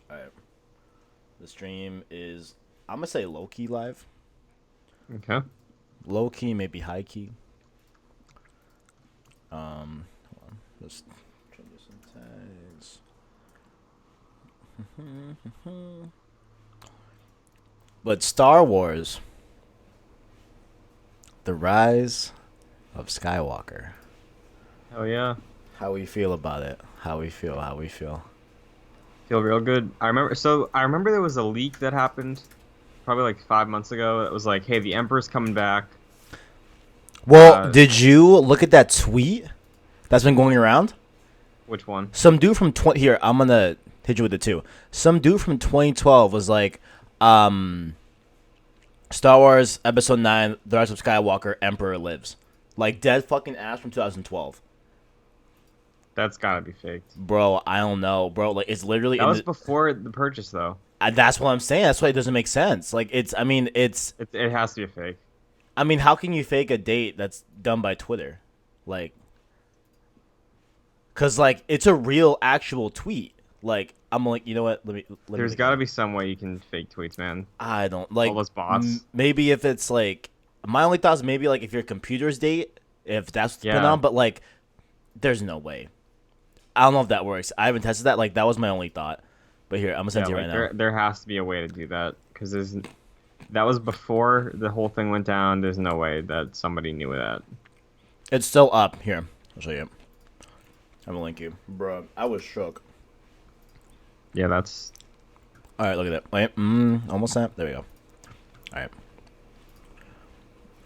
All right. The stream is, I'm gonna say low key live. Okay. Low key, maybe high key. Hold on. Let's change some tags. But Star Wars, The Rise of Skywalker. Hell yeah. How we feel about it? How we feel? How we feel? Feel real good. I remember there was a leak that happened probably like 5 months ago. It was like, hey, the Emperor's coming back. Well, did you look at that tweet that's been going around? Which one? Some dude from here. I'm gonna hit you with it too. Some dude from 2012 was like, Star Wars Episode 9, The Rise of Skywalker, Emperor lives. Like dead fucking ass from 2012. That's gotta be faked. Bro, I don't know, bro. Like it's literally That was before the purchase, though. That's what I'm saying. That's why it doesn't make sense. Like it's. I mean, it's. It has to be a fake. I mean, how can you fake a date that's done by Twitter? Like, cause like it's a real actual tweet. Like I'm like, you know what? There's got to be some way you can fake tweets, man. I don't like all those bots. Maybe if it's like my only thought is maybe like if your computer's date, if that's what's been on. But like, there's no way. I don't know if that works. I haven't tested that. Like that was my only thought. But here, I'm gonna send you right now. There has to be a way to do that because that was before the whole thing went down. There's no way that somebody knew that. It's still up. Here, I'll show you. I'm gonna link you, bro. I was shook. Yeah, that's. All right, look at that. Wait, almost that. There we go.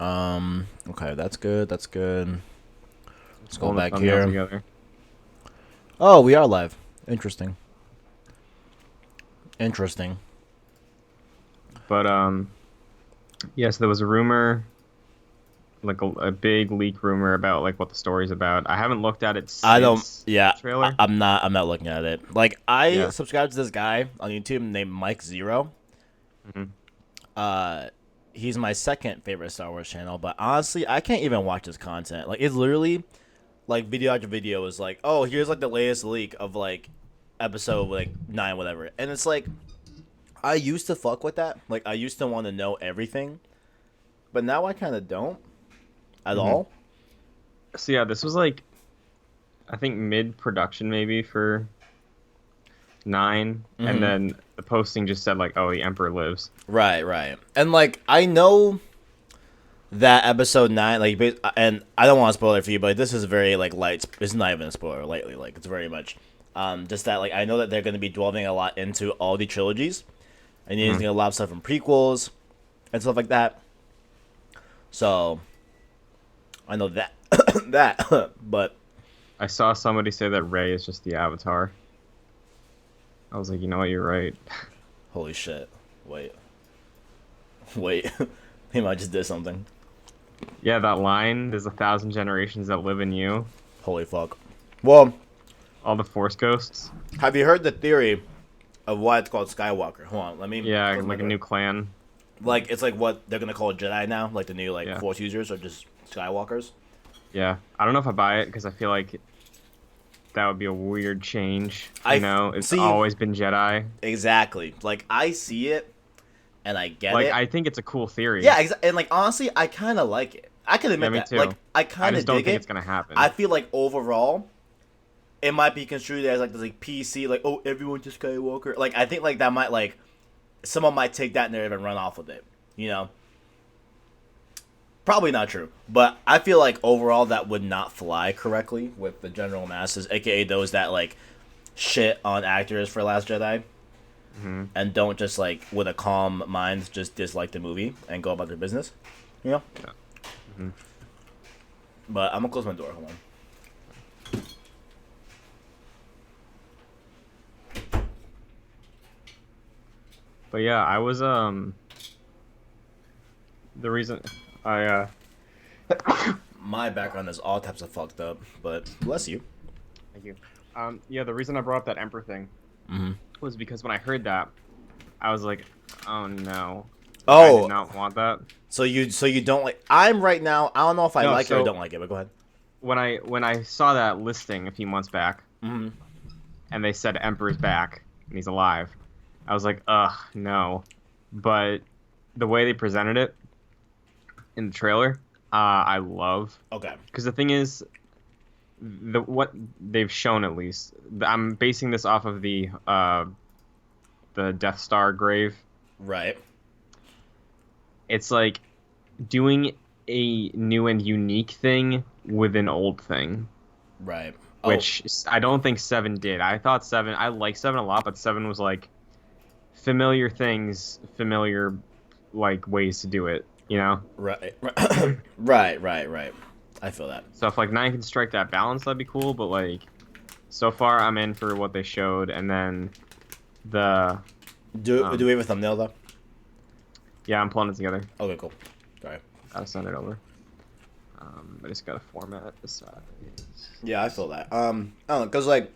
All right. Okay, that's good. That's good. Let's go back here. Together. Oh, we are live. Interesting. Interesting. But yeah. So there was a rumor, like a big leak rumor about like what the story's about. I haven't looked at it since I don't. Yeah. Trailer. I'm not looking at it. Like I subscribe to this guy on YouTube named Mike Zero. Mm-hmm. He's my second favorite Star Wars channel, but honestly, I can't even watch his content. Like it's literally, like video after video is like, oh, here's like the latest leak of like episode like 9, whatever, and it's like, I used to fuck with that. Like I used to want to know everything, but now I kind of don't at all. So yeah, this was like, I think mid-production maybe for 9, and then the posting just said like, oh, the Emperor lives. Right. And like I know that episode 9, like, and I don't want to spoil it for you, but this is very like light. It's not even a spoiler lightly. Like it's very much, just that like I know that they're going to be delving a lot into all the trilogies, and using a lot of stuff from prequels and stuff like that. So I know that but I saw somebody say that Rey is just the Avatar. I was like, you know what, you're right. Holy shit! Wait, he might just did something. Yeah, that line, there's 1,000 generations that live in you. Holy fuck. Well, all the Force ghosts. Have you heard the theory of why it's called Skywalker? Hold on, let me... Yeah, like a new clan. Like, it's like what they're gonna call Jedi now? Like the new, like, Force users are just Skywalkers? Yeah. I don't know if I buy it, because I feel like that would be a weird change. It's always been Jedi. Exactly. Like, I see it, and I get it. Like, I think it's a cool theory. Yeah, and like honestly, I kind of like it. I can admit that. Too. Like, I kind of dig it. I just don't think it's gonna happen. I feel like overall, it might be construed as like this like PC, like, oh, everyone's just Skywalker. Like, I think like that might like someone might take that narrative and run off with it. You know, probably not true, but I feel like overall that would not fly correctly with the general masses, aka those that like shit on actors for Last Jedi. Mm-hmm. And don't just like with a calm mind just dislike the movie and go about their business, you know. Yeah. Mm-hmm. But I'm gonna close my door. Hold on. But yeah, I was the reason I my background is all types of fucked up, but bless you. Thank you. Yeah, the reason I brought up that Emperor thing. Was because when I heard that, I was like, "Oh no!" I did not want that. So you don't like? I'm right now. I don't know if I like it or don't like it. But go ahead. When I saw that listing a few months back, and they said Emperor's back and he's alive, I was like, ugh, no. But the way they presented it in the trailer, I love. Okay. Because the thing is, what they've shown at least, I'm basing this off of the Death Star grave. Right. It's like doing a new and unique thing with an old thing, Right. Oh, which I don't think Seven did. I thought Seven, I like Seven a lot, but Seven was like familiar things, familiar like ways to do it, you know? right. Right. I feel that. So if like Nine can strike that balance, that'd be cool. But like so far, I'm in for what they showed, and then the Do we have a thumbnail though? yeah, I'm pulling it together. Okay, cool. Sorry. I'll send it over. I just gotta format the size. Yeah, I feel that. I don't know, cause like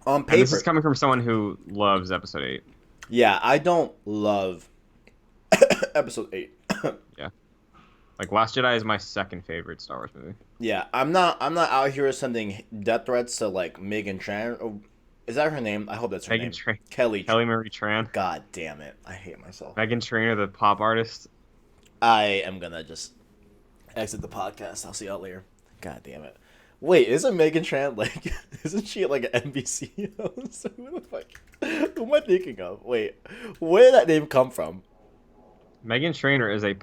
on And paper, this is coming from someone who loves Episode 8. yeah, I don't love episode 8. Yeah, like Last Jedi is my second favorite Star Wars movie. Yeah, I'm not out here sending death threats to like Meghan Trainor. Oh, is that her name? I hope that's her name. Kelly. Kelly Marie Tran. God damn it! I hate myself. Meghan Trainor, the pop artist. I am gonna just exit the podcast. I'll see y'all later. God damn it. Wait, isn't Megan Tran like? Isn't she like an NBC host? Who the fuck? Who am I thinking of? Wait, where did that name come from? Meghan Trainor is the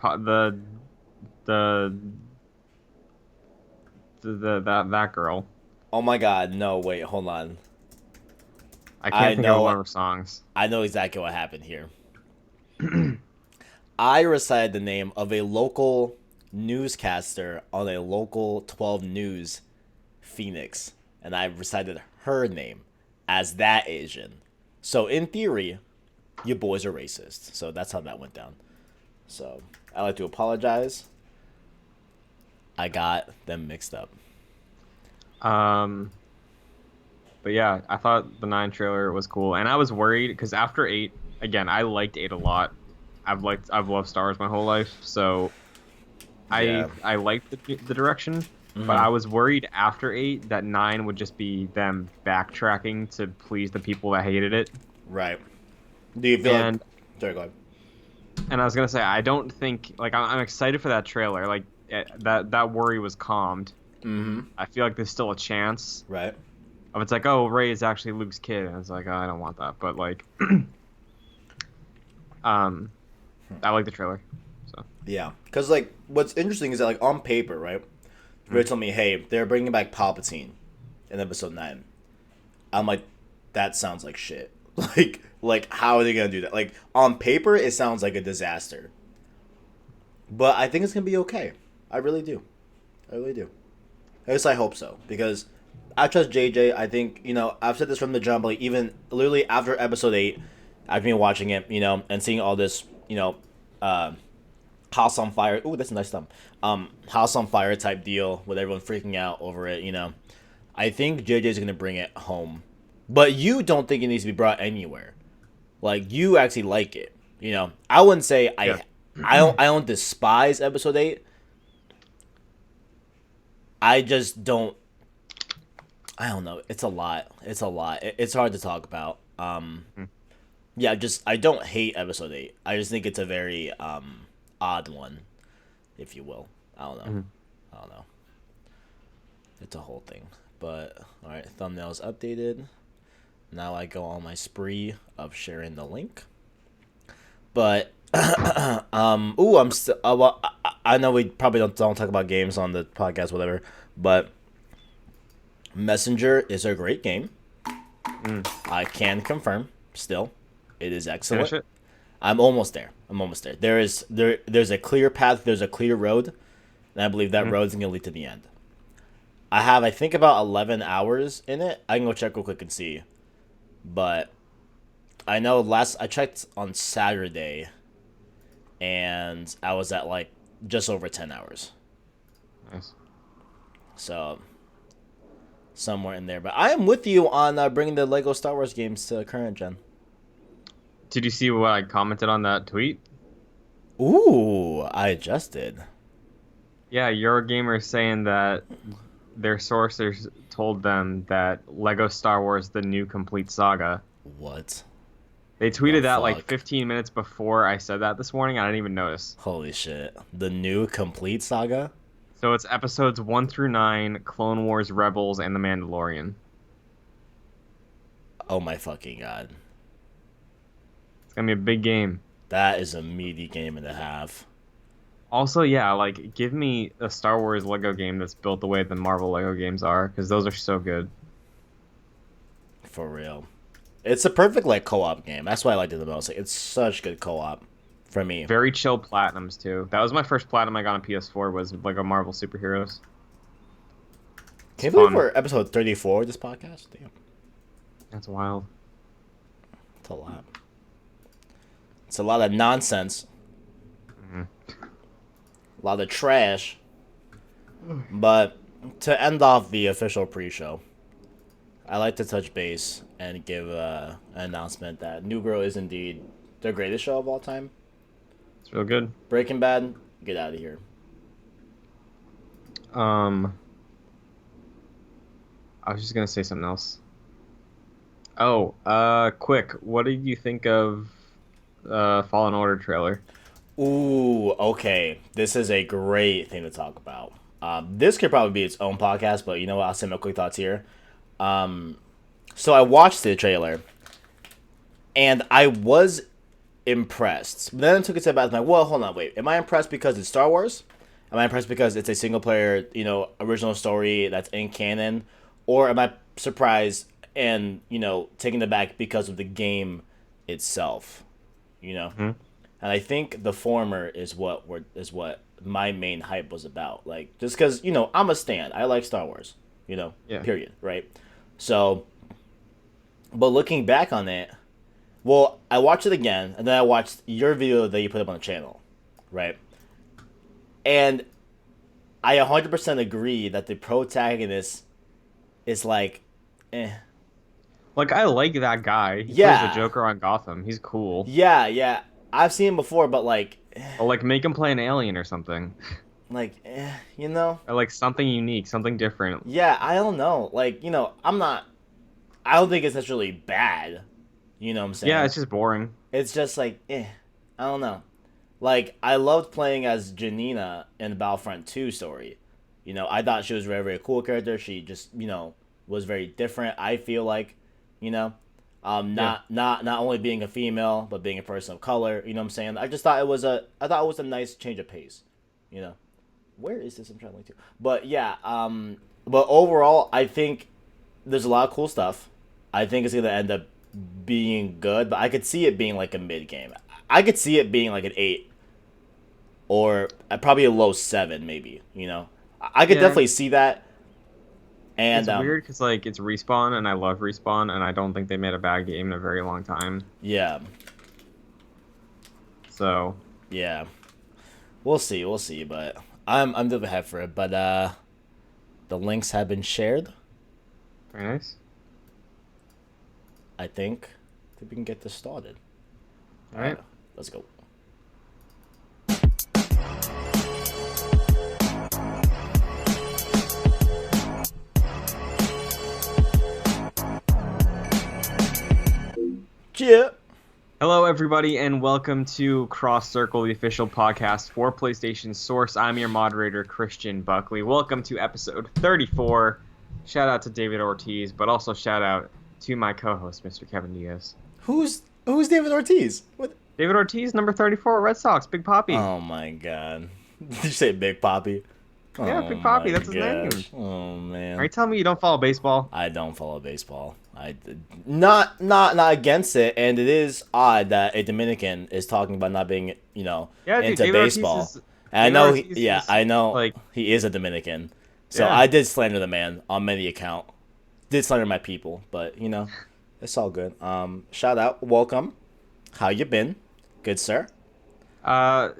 that girl. Oh my God! No, wait, hold on. I can't think of one of her songs. I know exactly what happened here. I recited the name of a local newscaster on a local 12 News Phoenix, and I recited her name as that Asian. So in theory, you boys are racist. So that's how that went down. So I'd like to apologize. I got them mixed up. But yeah, I thought the 9 trailer was cool, and I was worried because after 8, again, I liked 8 a lot. I've loved Star Wars my whole life, so Yeah. I liked the direction. Mhm. But I was worried after 8 that 9 would just be them backtracking to please the people that hated it. Right. Do you feel And Sorry, go ahead. and I was gonna say I don't think like I'm excited for that trailer. Like that worry was calmed. Mm-hmm. I feel like there's still a chance Right. of it's like, oh, Rey is actually Luke's kid, and it's like, oh, I don't want that. But like, I like the trailer. So Yeah. Because, like, what's interesting is that, like, on paper, right? They're telling me, hey, they're bringing back Palpatine in episode 9. I'm like, that sounds like shit. Like, how are they going to do that? Like, on paper, it sounds like a disaster. But I think it's going to be okay. I really do. I really do. At least I hope so. Because I trust JJ. I think, I've said this from the jump. Like, even literally after episode 8, I've been watching it, and seeing all this, House on Fire. Ooh, that's a nice thumb. House on Fire type deal with everyone freaking out over it. I think JJ's gonna bring it home, but you don't think it needs to be brought anywhere. Like you actually like it. I wouldn't say Yeah. I don't despise episode 8. I just don't. I don't know. It's a lot. It's a lot. It's hard to talk about. Yeah, I don't hate episode 8. I just think it's a very odd one, if you will. I don't know. I don't know. It's a whole thing. But all right, thumbnails updated. Now I go on my spree of sharing the link. But ooh, I'm still. Well, I know we probably don't talk about games on the podcast, whatever. But Messenger is a great game. I can confirm. Still, it is excellent. finish it. I'm almost there. There's a clear path. There's a clear road, and I believe that road's gonna lead to the end. I have, I think, about 11 hours in it. I can go check real quick and see, but I know I checked on Saturday, and I was at like just over 10 hours. Nice. So somewhere in there. But I am with you on bringing the Lego Star Wars games to current gen. Did you see what I commented on that tweet? Ooh, I adjusted. Yeah, Eurogamer is saying that their sources told them that Lego Star Wars: The New Complete Saga What? They The tweeted that like fuck? 15 minutes before I said that this morning. I didn't even notice. Holy shit. The new complete saga? So it's episodes 1 through 9, Clone Wars, Rebels, and The Mandalorian. Oh my fucking god. It's gonna be a big game. That is a meaty game and a half. Also, yeah, like give me a Star Wars Lego game that's built the way the Marvel Lego games are, because those are so good. For real. It's a perfect like co-op game. That's why I liked it the most. Like, it's such good co-op for me. Very chill platinums too. That was my first platinum I got on PS4 was Lego Marvel superheroes. It's Can you believe fun. we're episode 34 of this podcast? Damn. That's wild. It's a lot. It's a lot of nonsense. Hmm. A lot of trash. But to end off the official pre-show, I like to touch base and give an announcement that New Girl is indeed the greatest show of all time. It's real good. Breaking Bad, get out of here. I was just gonna say something else. Oh, quick. What did you think of Fallen Order trailer? Ooh, okay. This is a great thing to talk about. This could probably be its own podcast, but you know what? I'll say my quick thoughts here. So I watched the trailer, and I was impressed. But then I took a step back and I'm like, well, hold on, wait. Am I impressed because it's Star Wars? Am I impressed because it's a single player, original story that's in canon? Or am I surprised and, taken aback because of the game itself? Hmm? And I think the former is what my main hype was about. Like, just because, I'm a stan. I like Star Wars, Yeah. period, right? So, but looking back on it, well, I watched it again, and then I watched your video that you put up on the channel, right? And I 100% agree that the protagonist is like, eh. Like I like that guy. He plays Yeah. the Joker on Gotham. He's cool. Yeah, yeah. I've seen him before, but like, Or like make him play an alien or something. Or like something unique, something different. Yeah, I don't know. Like, I don't think it's necessarily bad. You know what I'm saying? Yeah, it's just boring. It's just like, I don't know. Like, I loved playing as Janina in the Battlefront 2 story. I thought she was a very, very cool character. She just, was very different, I feel like, not only being a female, but being a person of color, you know what I'm saying? I thought it was a nice change of pace, Where is this I'm traveling to? But yeah, but overall, I think there's a lot of cool stuff. I think it's going to end up being good, but I could see it being like a mid game. I could see it being like an 8 or probably a low 7 maybe, I could Yeah. definitely see that. And It's weird because like it's Respawn and I love Respawn and I don't think they made a bad game in a very long time. yeah. So Yeah. We'll see, but I'm definitely hyped for it, but the links have been shared. very nice. I think we can get this started. All right. Let's go. Yeah. Hello, everybody, and welcome to Cross Circle, the official podcast for PlayStation Source. I'm your moderator, Christian Buckley. Welcome to episode 34. Shout out to David Ortiz, but also shout out to my co-host, Mr. Kevin Diaz. Who's David Ortiz? What? David Ortiz, number 34, Red Sox, Big Papi. Oh my god. Did you say Big Papi? Yeah, Oh Big Papi, my that's his name. gosh. Oh man. Are you telling me you don't follow baseball? I don't follow baseball. Not against it, and it is odd that a Dominican is talking about not being, Yeah, dude, into David baseball. Ortiz is, And I David know, Ortiz is, I know, like, he is a Dominican. So Yeah. I did slander the man on many account. Did slander my people, but it's all good. Shout out, welcome. How you been, good sir?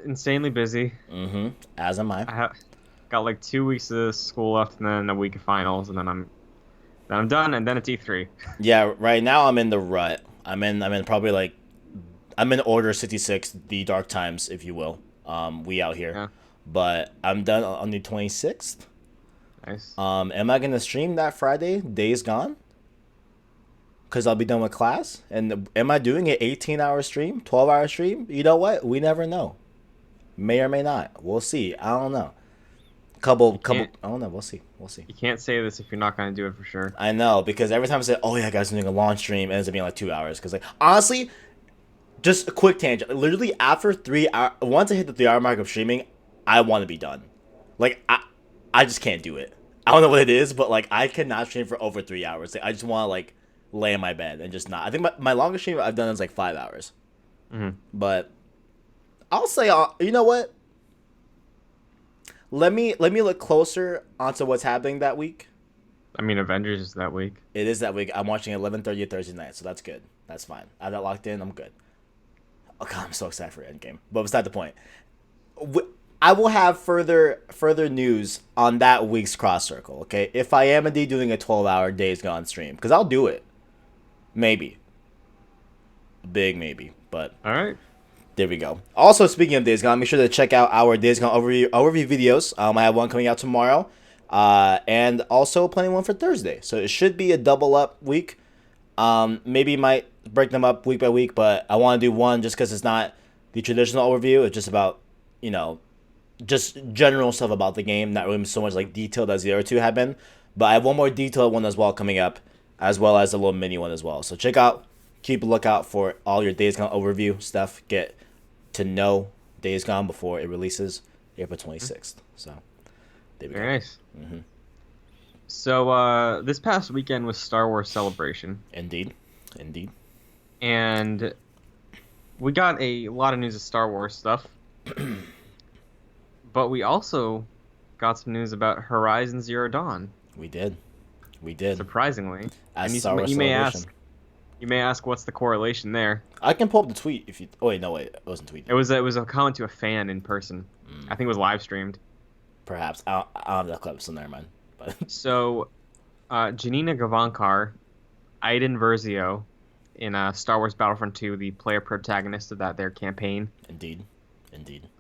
insanely busy. Mm-hmm. As am I. I have got like 2 weeks of school left, and then a week of finals, and then I'm done, and then it's E3. Yeah, right now I'm in the rut. I'm in probably like I'm in Order 66, the Dark Times, if you will. We out here. Yeah. But I'm done on the 26th. Nice. Am I gonna stream that Friday? Days Gone? because I'll be done with class. And am I doing an 18-hour stream, 12-hour stream? You know what? We never know. May or may not. We'll see. I don't know. Couple. I don't know. We'll see. You can't say this if you're not going to do it for sure. I know, because every time I say, "Oh yeah, guys, I'm doing a long stream," it ends up being like 2 hours. Because like honestly, just a quick tangent. Literally after 3 hours, once I hit the 3 hour mark of streaming, I want to be done. Like I just can't do it. I don't know what it is, but like I cannot stream for over 3 hours. Like, I just want to like lay in my bed and just not. I think my longest stream I've done is like 5 hours. Mm-hmm. But I'll say, you know what? Let me look closer onto what's happening that week. I mean, Avengers is that week. It is that week. I'm watching 11:30 Thursday night, so that's good. That's fine. I have that locked in. I'm good. Oh god, I'm so excited for Endgame. But it's not the point. I will have further news on that week's Cross Circle. Okay, if I am indeed doing a 12-hour Days Gone stream, because I'll do it. Maybe. A big maybe, but all right. There we go. Also, speaking of Days Gone, make sure to check out our Days Gone overview videos. I have one coming out tomorrow, and also planning one for Thursday. So it should be a double up week. Maybe might break them up week by week, but I want to do one just because it's not the traditional overview. It's just about, just general stuff about the game, not really so much like detailed as the other two have been. But I have one more detailed one as well coming up, as well as a little mini one as well. So keep a lookout for all your Days Gone overview stuff. Get to know Days Gone before it releases April 26th. So there we go. Very nice. Mm-hmm. So this past weekend was Star Wars Celebration. Indeed. And we got a lot of news of Star Wars stuff. But we also got some news about Horizon Zero Dawn. We did. Surprisingly. As and Star Wars Celebration. You may ask what's the correlation there. I can pull up the tweet if you. Oh wait, no, it wasn't tweeted. It was a comment to a fan in person. I think it was live streamed. Perhaps I don't have that clip, so never mind. But so, Janina Gavankar, Iden Versio, in Star Wars Battlefront 2, the player protagonist of their campaign. Indeed.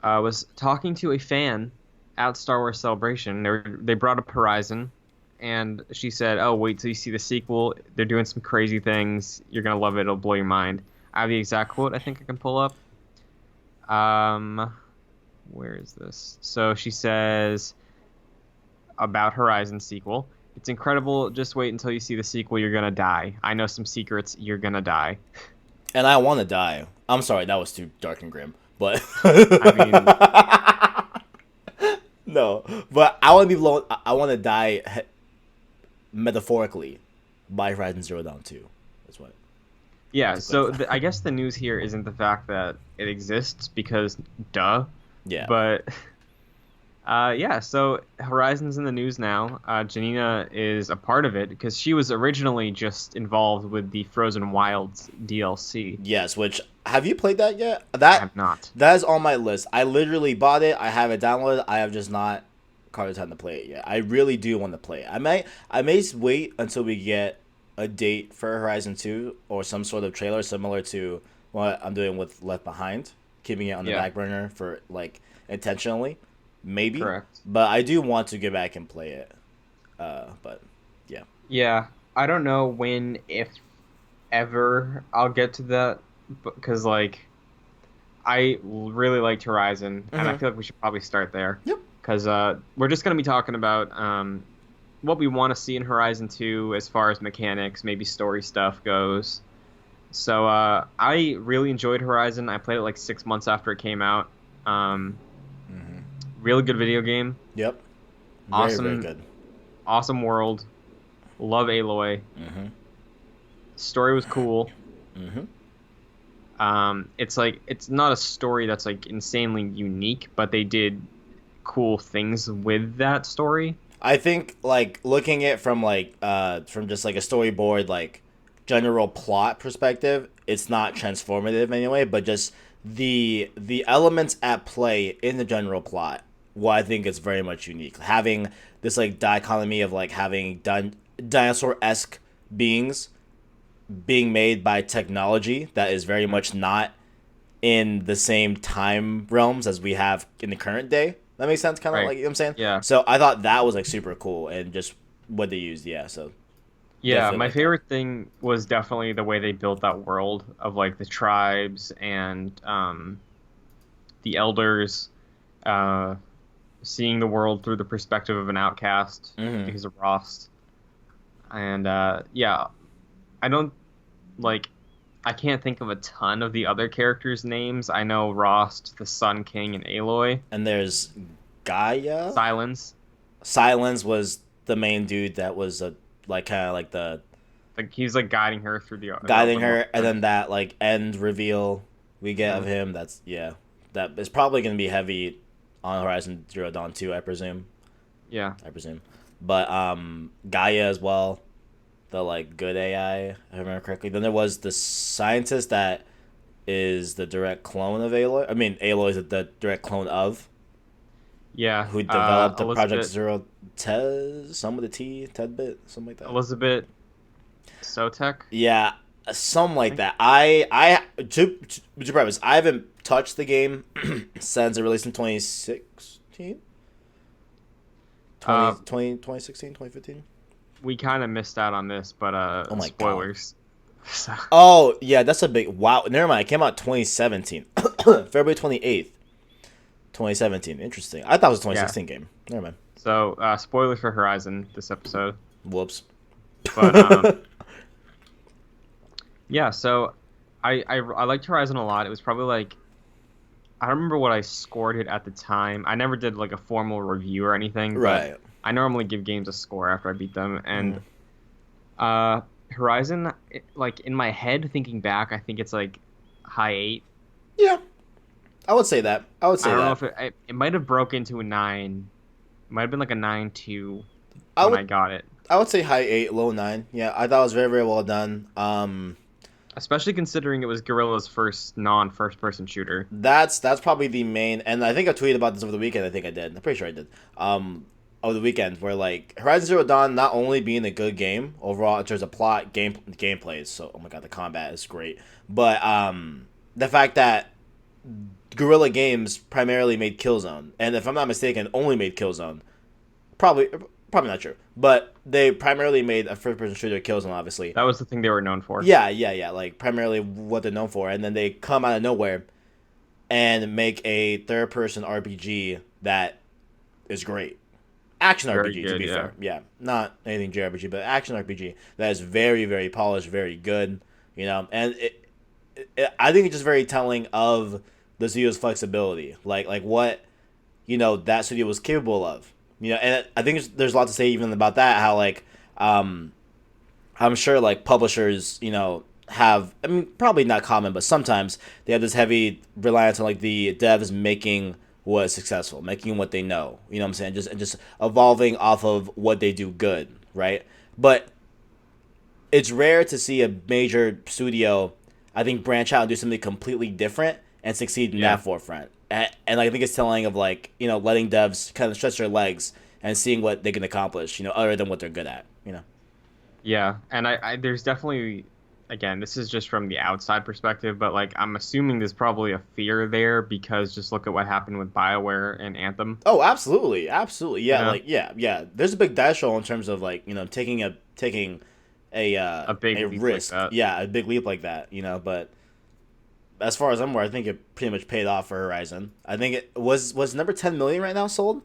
Was talking to a fan at Star Wars Celebration. They brought up Horizon. And she said, "Oh, wait till you see the sequel. They're doing some crazy things. You're gonna love it. It'll blow your mind." I have the exact quote. I think I can pull up. Where is this? So she says about Horizon sequel. "It's incredible. Just wait until you see the sequel. You're gonna die. I know some secrets. You're gonna die." And I want to die. I'm sorry, that was too dark and grim. But I mean, no. But I want to be blown. I want to die. Metaphorically, by Horizon Zero Dawn 2. That's what. Yeah, so I guess the news here isn't the fact that it exists, because duh. Yeah. But, yeah, so Horizon's in the news now. Janina is a part of it, because she was originally just involved with the Frozen Wilds DLC. Yes, which, have you played that yet? I have not. That is on my list. I literally bought it. I have it downloaded. I have just not carved the time to play it yet. I really do want to play it. I may wait until we get a date for Horizon 2 or some sort of trailer similar to what I'm doing with Left Behind, keeping it on the back burner for like intentionally, maybe. Correct. But I do want to get back and play it. But yeah. Yeah, I don't know when, if ever, I'll get to that, because like I really liked Horizon, and I feel like we should probably start there. Yep. Because we're just going to be talking about what we want to see in Horizon 2 as far as mechanics, maybe story stuff goes. So I really enjoyed Horizon. I played it like 6 months after it came out. Really good video game. Yep. Very good. Awesome world. Love Aloy. Story was cool. It's not a story that's like insanely unique, but they did cool things with that story. I think like looking at from just like a storyboard, like general plot perspective, it's not transformative anyway, but just the elements at play in the general plot, what I think is very much unique. Having this like dichotomy of like having dinosaur-esque beings being made by technology that is very much not in the same time realms as we have in the current day. That makes sense, kind of like, you know what I'm saying? Yeah. So I thought that was like super cool, and just what they used, yeah. So Yeah, definitely my like that. favorite thing was definitely the way they built that world of like the tribes and the elders, uh, seeing the world through the perspective of an outcast Hmm. because of Rost. And yeah, I don't like. I can't think of a ton of the other characters' names. I know Rost, the Sun King, and Aloy. And there's Gaia. Silence, Silence was the main dude that was like kind of like the like he's like guiding her through the guiding open her, and world. then that like end reveal we get of Mhm. him. That's yeah, that is probably gonna be heavy on Horizon Zero Dawn 2, I presume. Yeah, I presume, but Gaia as well, the like good AI, if I remember correctly. Then there was the scientist that is the direct clone of Aloy. I mean, Aloy is the direct clone of yeah. who developed the Project Elizabeth, Zero Ted, some with a T, Tedbit, something like that. Elizabeth Sotek. Yeah, something I like think. that. To preface, I haven't touched the game since it released in 2016, Uh, 2016, 2015. we kind of missed out on this, but Oh my god. spoilers. So, Oh yeah, that's a big wow. Never mind. It came out 2017, February 28th, 2017. Interesting. I thought it was a yeah. 2016 game. Never mind. So spoilers for Horizon this episode, Whoops. but yeah. So I liked Horizon a lot. It was probably like I don't remember what I scored it at the time. I never did like a formal review or anything, but Right. I normally give games a score after I beat them. And Mhm. Horizon, like in my head, thinking back, I think it's like high eight. Yeah, I would say that. I would I say don't know that. if it might have broke into a nine. It might have been like a 9.2 I when would I got it. I would say high eight, low nine. Yeah, I thought it was very very well done. Especially considering it was Guerrilla's first non-first person shooter. That's probably the main, and I think I tweeted about this over the weekend. I think I did. I'm pretty sure I did. Over the weekend, where like Horizon Zero Dawn not only being a good game overall in terms of plot, gameplay. So oh my god, the combat is great. But the fact that Guerrilla Games primarily made Killzone, and if I'm not mistaken, only made Killzone. Probably probably not true, but they primarily made a first person shooter Killzone, obviously. That was the thing they were known for. Yeah, yeah, yeah. Like primarily what they're known for, and then they come out of nowhere and make a third person RPG that is great. Action Very RPG to good, be yeah. fair. Yeah. Not anything JRPG, but action RPG that is very, very polished, very good. And I think it's just very telling of the studio's flexibility. Like what, that studio was capable of. And I think there's a lot to say even about that, how like I'm sure like publishers, have, I mean, probably not common, but sometimes they have this heavy reliance on like the devs making what is successful, making what they know. You know what I'm saying? Just evolving off of what they do good, right? But it's rare to see a major studio, I think, branch out and do something completely different and succeed in Yeah. that forefront. And I think it's telling of like, letting devs kind of stretch their legs and seeing what they can accomplish, other than what they're good at. Yeah, and I there's definitely again, this is just from the outside perspective, but like I'm assuming there's probably a fear there because just look at what happened with BioWare and Anthem. Oh, absolutely, absolutely. You Yeah, know, like yeah. There's a big dash roll in terms of like taking a big a leap like risk. that. Yeah, a big leap like that. But as far as I'm aware, I think it pretty much paid off for Horizon. I think it was number 10 million right now sold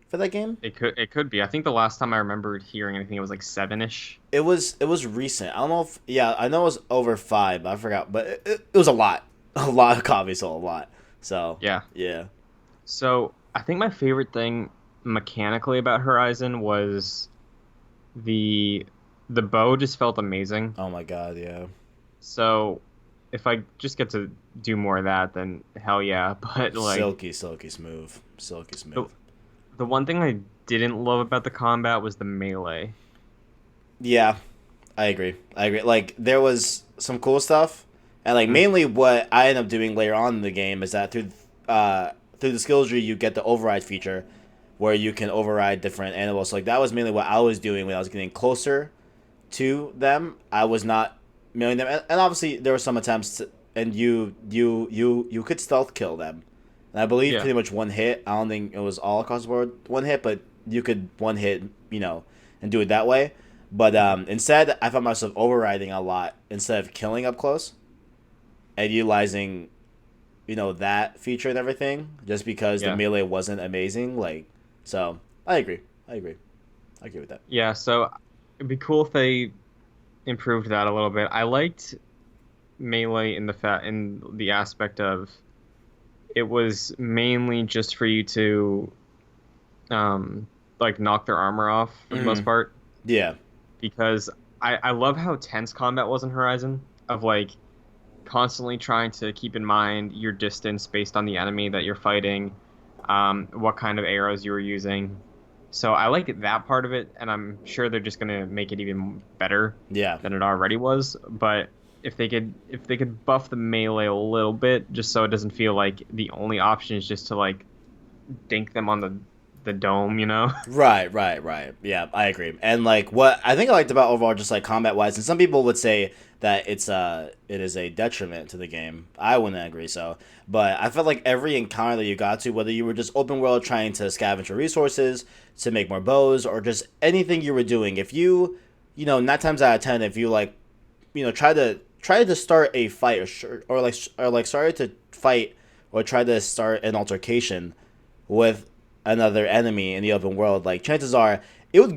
for that game. It could be. I think the last time I remembered hearing anything, it was like seven-ish. It was recent. I don't know if I know it was over 5, but I forgot. But it was a lot, a lot of copies sold, a lot. So Yeah. yeah. So I think my favorite thing mechanically about Horizon was the the bow just felt amazing. Oh my god, yeah. So if I just get to do more of that, then hell yeah. But like Silky, silky smooth, silky the smooth. the one thing I didn't love about the combat was the melee. Yeah, I agree. I agree. Like there was some cool stuff, and like Mhm. mainly what I end up doing later on in the game is that through the skills tree you get the override feature, where you can override different animals. So like that was mainly what I was doing when I was getting closer to them. I was not milling them, and obviously there were some attempts, and you could stealth kill them, and I believe Yeah. pretty much one hit. I don't think it was all across the board one hit, but you could one hit, and do it that way. But instead, I found myself overriding a lot instead of killing up close and utilizing, that feature and everything, just because the Yeah. melee wasn't amazing. Like, so I agree. I agree with that. Yeah, so it'd be cool if they improved that a little bit. I liked melee in the aspect of it was mainly just for you to like knock their armor off for the most Hmm. part Yeah. because I love how tense combat was in Horizon of like constantly trying to keep in mind your distance based on the enemy that you're fighting, what kind of arrows you were using. So I liked that part of it, and I'm sure they're just gonna make it even better Yeah. than it already was. But if they could buff the melee a little bit, just so it doesn't feel like the only option is just to like dink them on the dome, you know? Right. Yeah, I agree. And like what I think I liked about overall, just like combat wise, and some people would say that it is a detriment to the game. I wouldn't agree so, but I felt like every encounter that you got to, whether you were just open world trying to scavenge your resources to make more bows, or just anything you were doing, if nine times out of ten, if you like, try to start a fight or started to fight or try to start an altercation with another enemy in the open world, like chances are it would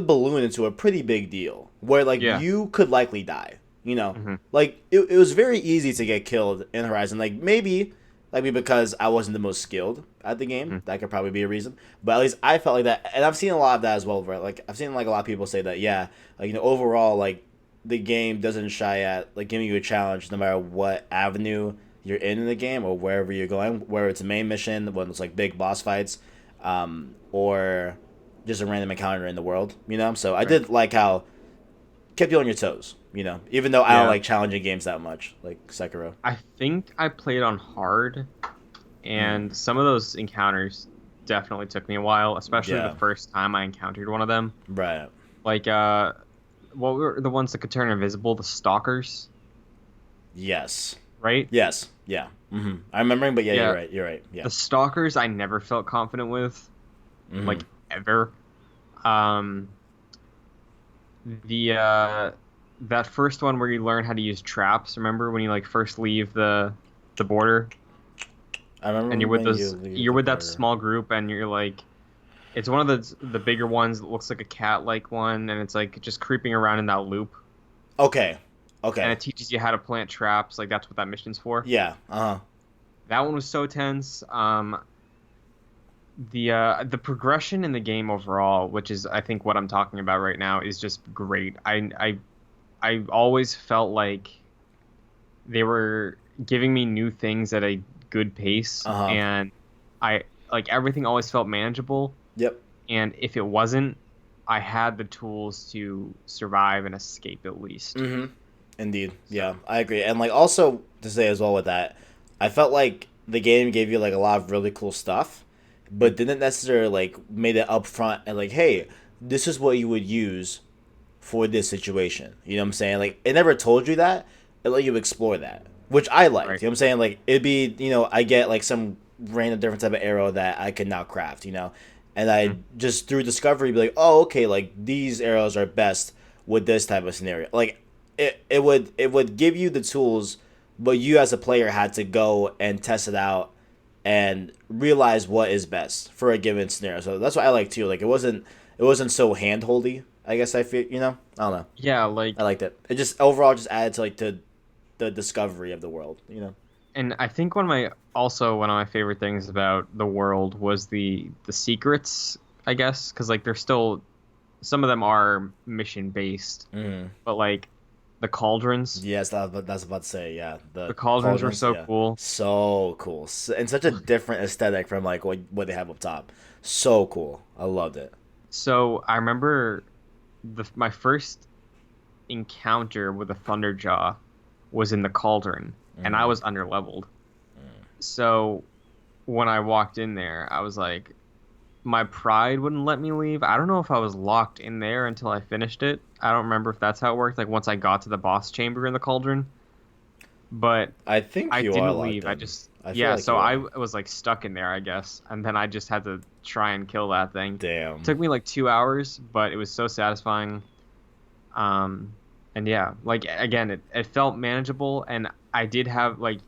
balloon into a pretty big deal where like Yeah. you could likely die. You know, Hmm. like it was very easy to get killed in Horizon. Like maybe because I wasn't the most skilled at the game, Hmm. that could probably be a reason. But at least I felt like that, and I've seen a lot of that as well. Where like I've seen like a lot of people say that, yeah, like overall, like the game doesn't shy at like giving you a challenge no matter what avenue you're in the game or wherever you're going, whether it's a main mission, when it's like big boss fights, or just a random encounter in the world. So I Right. did like how kept you on your toes. Even though I don't Yeah. like challenging games that much, like Sekiro. I think I played on hard, Mm. and some of those encounters definitely took me a while, especially the Yeah. first time I encountered one of them. Right. Like, what were the ones that could turn invisible? The stalkers, Yes. right? Yes. Yeah. I'm remembering, but yeah, you're Yeah, right. You're right. Yeah. the stalkers I never felt confident with, Mm-hmm. like ever. Um, the that first one where you learn how to use traps. Remember when you like first leave the border I and remember you're with when you those leave you're the with that border. small group and you're like it's one of the bigger ones that looks like a cat like one and it's like just creeping around in that loop Okay. and Okay. it teaches you how to plant traps like that's what that mission's for. Yeah. Uh huh. That one was so tense. The progression in the game overall, which is I think what I'm talking about right now, is just great. I always felt like they were giving me new things at a good pace, Uh huh. and I like everything always felt manageable. Yep. And if it wasn't, I had the tools to survive and escape at least. Mm-hmm. Indeed. Yeah, So I agree. And like also to say as well with that, I felt like the game gave you like a lot of really cool stuff, mhm. but didn't necessarily like made it upfront and like, hey, this is what you would use for this situation. You know what I'm saying? Like it never told you that. It let you explore that, which I liked. Right. You know what I'm saying? Like it'd be, I get like some random different type of arrow that I could now craft. And I Mhm. just through discovery be like, oh, okay, like these arrows are best with this type of scenario. Like it would give you the tools, but you as a player had to go and test it out and realize what is best for a given scenario. So that's what I like too. Like it wasn't so handholdy. I guess I feel I don't know. Yeah, like, I liked it. It just overall just added to like the discovery of the world. and I think one of my favorite things about the world was the secrets, I guess, because like they're still some of them are mission based, Mm. but like the cauldrons, Yes, that's about to say. Yeah, the the cauldrons were cauldrons. so Yeah, cool. so cool, and such a different aesthetic from like what they have up top. So cool. I loved it. So I remember my first encounter with a Thunderjaw was in the cauldron, and I Mm. was underleveled. So when I walked in there, I was like, my pride wouldn't let me leave. I don't know if I was locked in there until I finished it. I don't remember if that's how it worked. Like once I got to the boss chamber in the cauldron, but I think I you are didn't locked leave. I in. just I feel yeah. like So you I are. was like stuck in there, I guess, and then I just had to try and kill that thing. Damn. Took me like 2 hours, but it was so satisfying. And yeah, like again, it felt manageable, and I did have like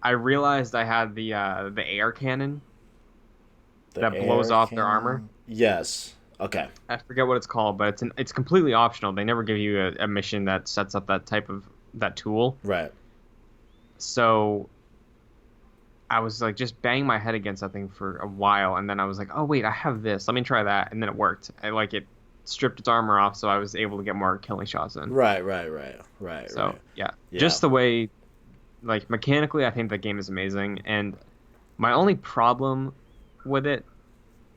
I realized I had the air cannon The that blows air off their armor. cannon. Yes. Okay. I forget what it's called, but it's completely optional. They never give you a mission that sets up that type of that tool. Right. So I was like just banging my head against that thing for a while, and then I was like, oh wait, I have this. Let me try that, and then it worked. It stripped its armor off, so I was able to get more killing shots in. Right. Right. Right. Right. So Right. yeah, Yeah. just the way, like mechanically, I think the game is amazing. And my only problem with it,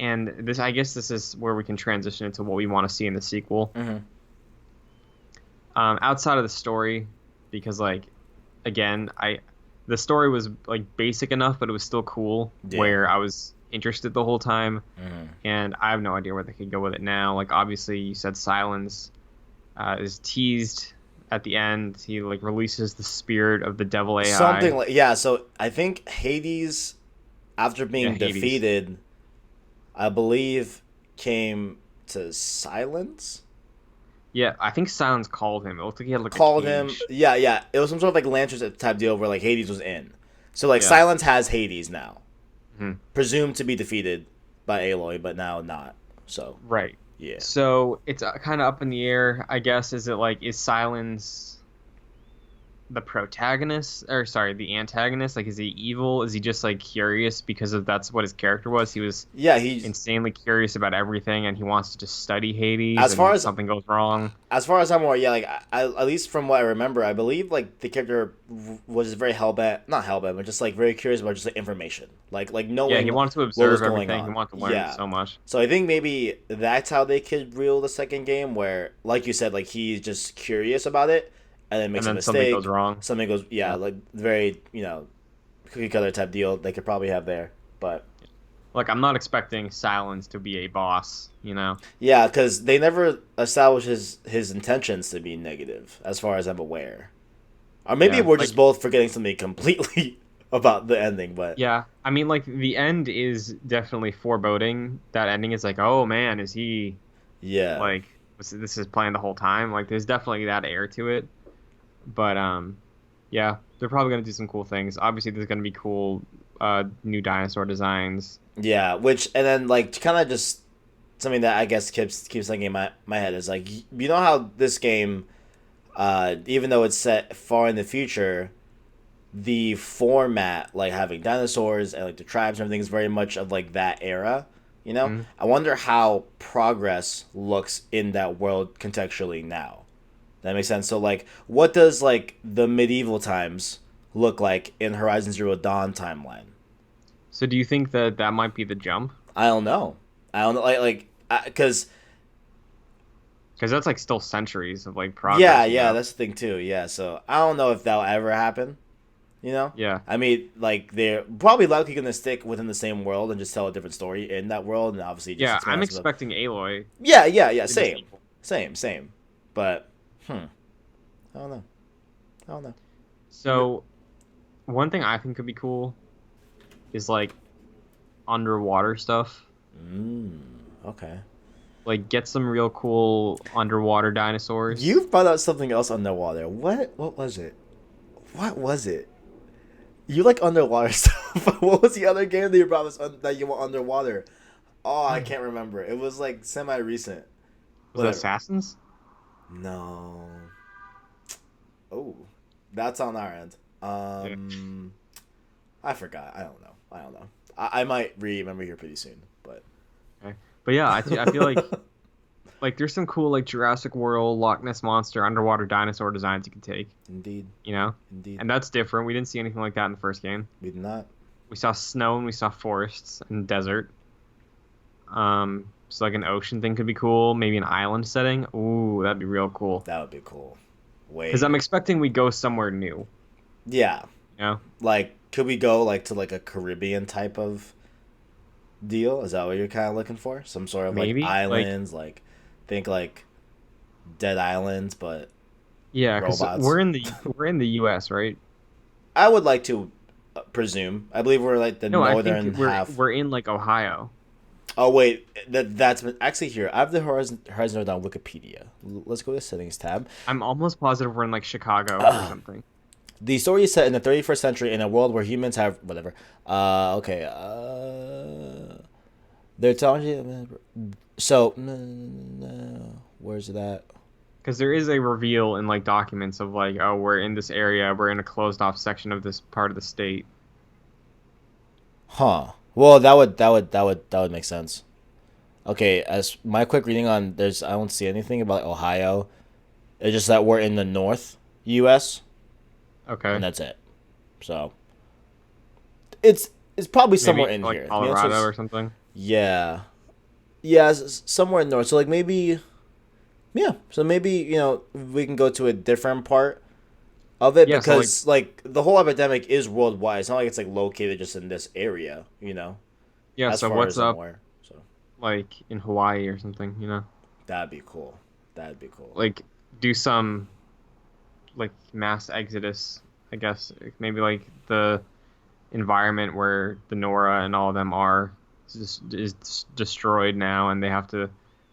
and this, I guess, this is where we can transition into what we want to see in the sequel. Mm-hmm. Outside of the story, because like, again, the story was like basic enough, but it was still cool. Yeah. Where I was interested the whole time, Mm-hmm. and I have no idea where they could go with it now. Like obviously, you said Silence is teased at the end. He like releases the spirit of the devil AI. Something like yeah. So I think Hades, after being Hades. defeated, I believe came to silence. Yeah, I think Silence called him. It looked like he had like Called a him. cage. Yeah, yeah. It was some sort of like Lantern's type deal where like Hades was in. So like Yeah. Silence has Hades now, Mhm. presumed to be defeated by Aloy, but now not. So Right. yeah. So it's kind of up in the air, I guess. Is Silence the protagonist, or sorry, the antagonist? Like, is he evil? Is he just like curious because of that's what his character was? He was Yeah, he's insanely curious about everything, and he wants to just study Hades. As far and as- something goes wrong. as far as I'm aware, yeah, like I at least from what I remember, I believe like the character was very hellbent, not hellbent, but just like very curious about just like information, like knowing. Yeah, he wanted to what was observe going everything. on. He wanted to learn Yeah. so much. So I think maybe that's how they could reel the second game, where like you said, like he's just curious about it, and then makes And a then something mistake. goes wrong. Something goes, yeah, Yeah. like very cookie cutter type deal they could probably have there, but. Like, I'm not expecting Silence to be a boss, you know? Yeah, because they never establish his intentions to be negative, as far as I'm aware. Or maybe Yeah, we're just like- both forgetting something completely about the ending, but Yeah, I mean, like, the end is definitely foreboding. That ending is like, oh man, is he, yeah, like, this is planned the whole time? Like, there's definitely that air to it. But, yeah, they're probably going to do some cool things. Obviously, there's going to be cool new dinosaur designs. yeah. Which and then like kind of just something that I guess keeps thinking in my head is like you know how this game, even though it's set far in the future, the format like having dinosaurs and like the tribes and everything is very much of like that era. You know, Mhm. I wonder how progress looks in that world contextually now. That makes sense. So like, what does like the medieval times look like in Horizon Zero Dawn timeline? So do you think that that might be the jump? I don't know. I don't know. Because Because that's, like, still centuries of, like, progress. yeah, you yeah, know? that's the thing too. Yeah, so I don't know if that'll ever happen. You know. Yeah. I mean, like they're probably likely gonna stick within the same world and just tell a different story in that world, and obviously just Yeah, expand I'm it to the- expecting Aloy. Yeah, to be same, equal. same. But I don't know. I don't know. So, one thing I think could be cool is, like, underwater stuff. Okay. Like, get some real cool underwater dinosaurs. You brought up something else underwater. What was it? What was it? You like underwater stuff. What was the other game that you brought us that you want underwater? Oh, I can't remember. It was like semi-recent. Was it Assassins? No. Oh, that's on our end. I forgot. I don't know. I might remember here pretty soon, but But yeah, I feel like there's some cool, like, Jurassic World, Loch Ness Monster, underwater dinosaur designs you can take, indeed, you know? indeed, And that's different. We didn't see anything like that in the first game. we did not. We saw snow and we saw forests and desert. So like an ocean thing could be cool. Maybe an island setting. Ooh, that'd be real cool. That would be cool. Wait, Because I'm expecting we go somewhere new. yeah. You know? Like, could we go like to like a Caribbean type of deal? Is that what you're kind of looking for? Some sort of Maybe, like islands, like think like Dead Islands, but Yeah, because robots. we're in the U.S., right? I would like to presume. I believe we're like the No, I northern think we're half. we're in like Ohio. Oh wait, that's actually here. I have the Horizon Zero Dawn Wikipedia. Let's go to the settings tab. I'm almost positive we're in like Chicago or something. The story is set in the 31st century in a world where humans have whatever. Okay. They're telling so. Where's that? Because there is a reveal in like documents of like, oh, we're in this area, we're in a closed off section of this part of the state. Huh. Well, that would make sense. Okay, as my quick reading on I don't see anything about Ohio. It's just that we're in the North U.S. Okay. and that's it. So it's probably somewhere Maybe in like here. The answer Colorado is- or something. Yeah, yeah, somewhere in North. So like maybe, yeah. So maybe we can go to a different part of it Yeah, so, because like the whole epidemic is worldwide. It's not like it's like located just in this area. Yeah, As so far what's as I'm up aware. So like in Hawaii or something, that'd be cool. That'd be cool. Like do some like mass exodus, I guess. Maybe like the environment where the Nora and all of them are is destroyed now and they have to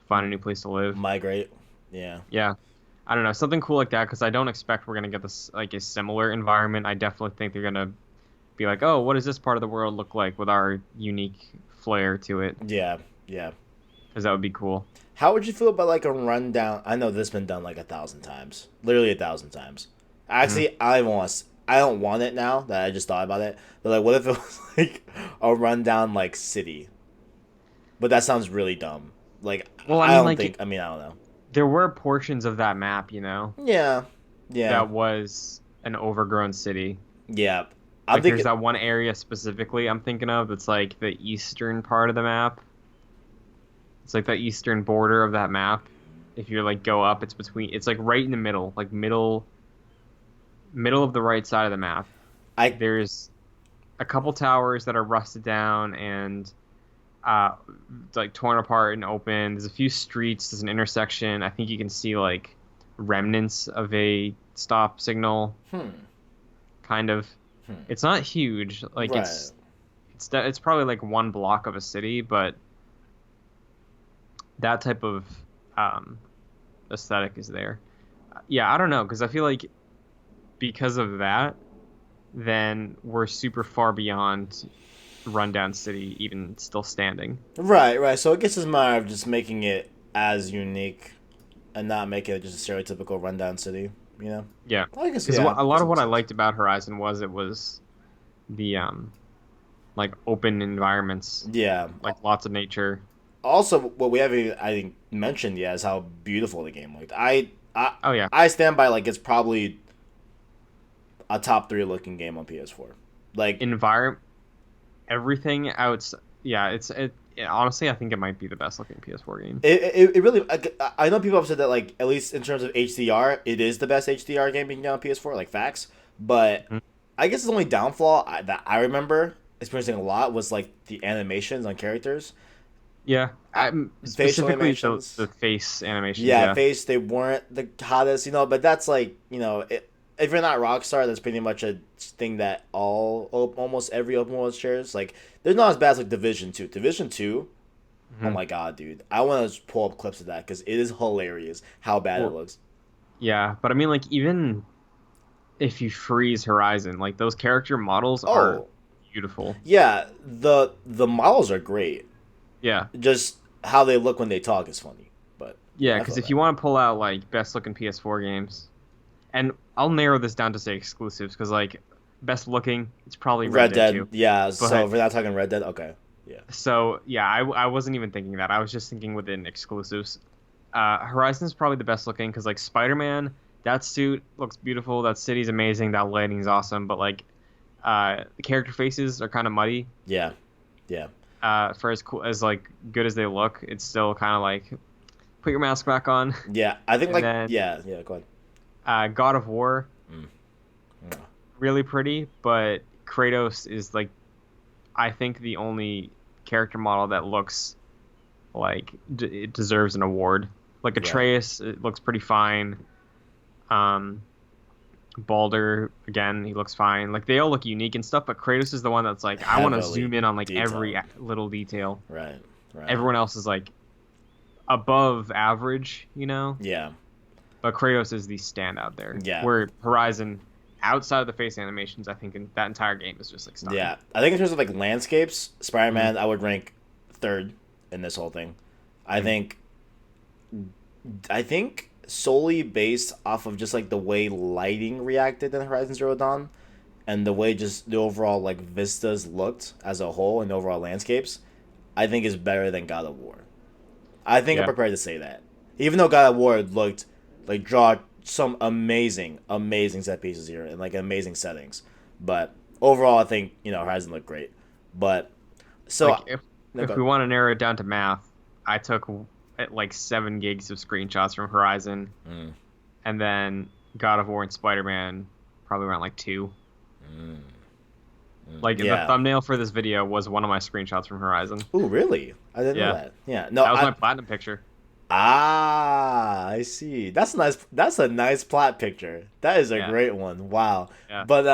find a new place to live. Migrate. Yeah. Yeah. I don't know, something cool like that because I don't expect we're gonna get this like a similar environment. I definitely think they're gonna be like, oh, what does this part of the world look like with our unique flair to it? Yeah. Yeah. Because that would be cool. How would you feel about like a rundown? I know this has been done like 1,000 times, literally 1,000 times. Actually, I don't want it now that I just thought about it. But like, what if it was like a rundown like city? But that sounds really dumb. Like, Well, I don't like, think. I mean, I don't know. there were portions of that map, Yeah. Yeah. that was an overgrown city. Yeah. Like, I'm thinking. there's that one area specifically I'm thinking of that's like the eastern part of the map. It's like the eastern border of that map. If you like go up, it's like right in the middle, like middle of the right side of the map. There's a couple towers that are rusted down and like torn apart and open. There's a few streets. There's an intersection. I think you can see like remnants of a stop signal. Kind of. It's not huge. Like Right. it's probably like one block of a city, but that type of aesthetic is there. Yeah, I don't know, because I feel like because of that, then we're super far beyond rundown city even still standing. Right. So I guess it's a matter of just making it as unique, and not making it just a stereotypical rundown city. Yeah, I guess because yeah, a lot of what I makes liked about Horizon was it was the like open environments, sense. Yeah. like lots of nature. Also, what we haven't, I think, mentioned yet is how beautiful the game looked. Oh yeah, I stand by like it's probably a top 3 looking game on PS4. Like everything outside. Yeah, honestly, I think it might be the best looking PS4 game. it really. I know people have said that like at least in terms of HDR, it is the best HDR game you can get on PS4. Like facts, but I guess the only downfall that I remember experiencing a lot was like the animations on characters. Yeah, specifically animations. the face animations. Yeah, face, they weren't the hottest, but that's like, if you're not Rockstar, that's pretty much a thing that almost every open world shares. Like, they're not as bad as like Division 2. Division 2, oh my god, dude. I want to pull up clips of that because it is hilarious how bad it looks. Yeah, but I mean, like, even if you freeze Horizon, like, those character models are beautiful. Yeah, the models are great. Yeah. Just how they look when they talk is funny. But yeah, because if you want to pull out like best looking PS4 games, and I'll narrow this down to say exclusives, because like best looking, it's probably Red Dead 2. Yeah, but, so if we're not talking Red Dead, okay. Yeah. So yeah, I wasn't even thinking that. I was just thinking within exclusives. Horizon is probably the best looking because like Spider-Man, that suit looks beautiful, that city's amazing, that lighting's awesome, but like the character faces are kind of muddy. Yeah. For as cool as like good as they look, it's still kind of like put your mask back on. Yeah, I think like then, yeah. Go ahead. God of War, really pretty, but Kratos is like, I think the only character model that looks like it deserves an award. Like Atreus, it looks pretty fine. Baldur, again, he looks fine. Like, they all look unique and stuff, but Kratos is the one that's like, I want to zoom in on like every little detail. Right. Right. Everyone else is like above average, you know. Yeah. But Kratos is the standout there. Yeah. Where Horizon, outside of the face animations, I think that entire game is just like stunning. Yeah. I think in terms of like landscapes, Spider-Man, Mm-hmm. I would rank third in this whole thing. I Mm-hmm. think I think solely based off of just like the way lighting reacted in Horizon Zero Dawn and the way just the overall like vistas looked as a whole and overall landscapes, I think is better than God of War. I think I'm Yeah. prepared to say that. Even though God of War looked like draw some amazing set pieces here and like amazing settings. But overall I think, Horizon looked great. But Like so no, if go. we want to narrow it down to math, I took like 7 gigs of screenshots from Horizon, Mm, and then God of War and Spider Man probably around like 2. mm, Like the yeah. thumbnail for this video was one of my screenshots from Horizon. Ooh, really? I didn't know Yeah, that. Yeah. No, that was my I platinum picture. I see. That's nice. That's a nice plot picture. That is a Yeah, great one. Wow. yeah, But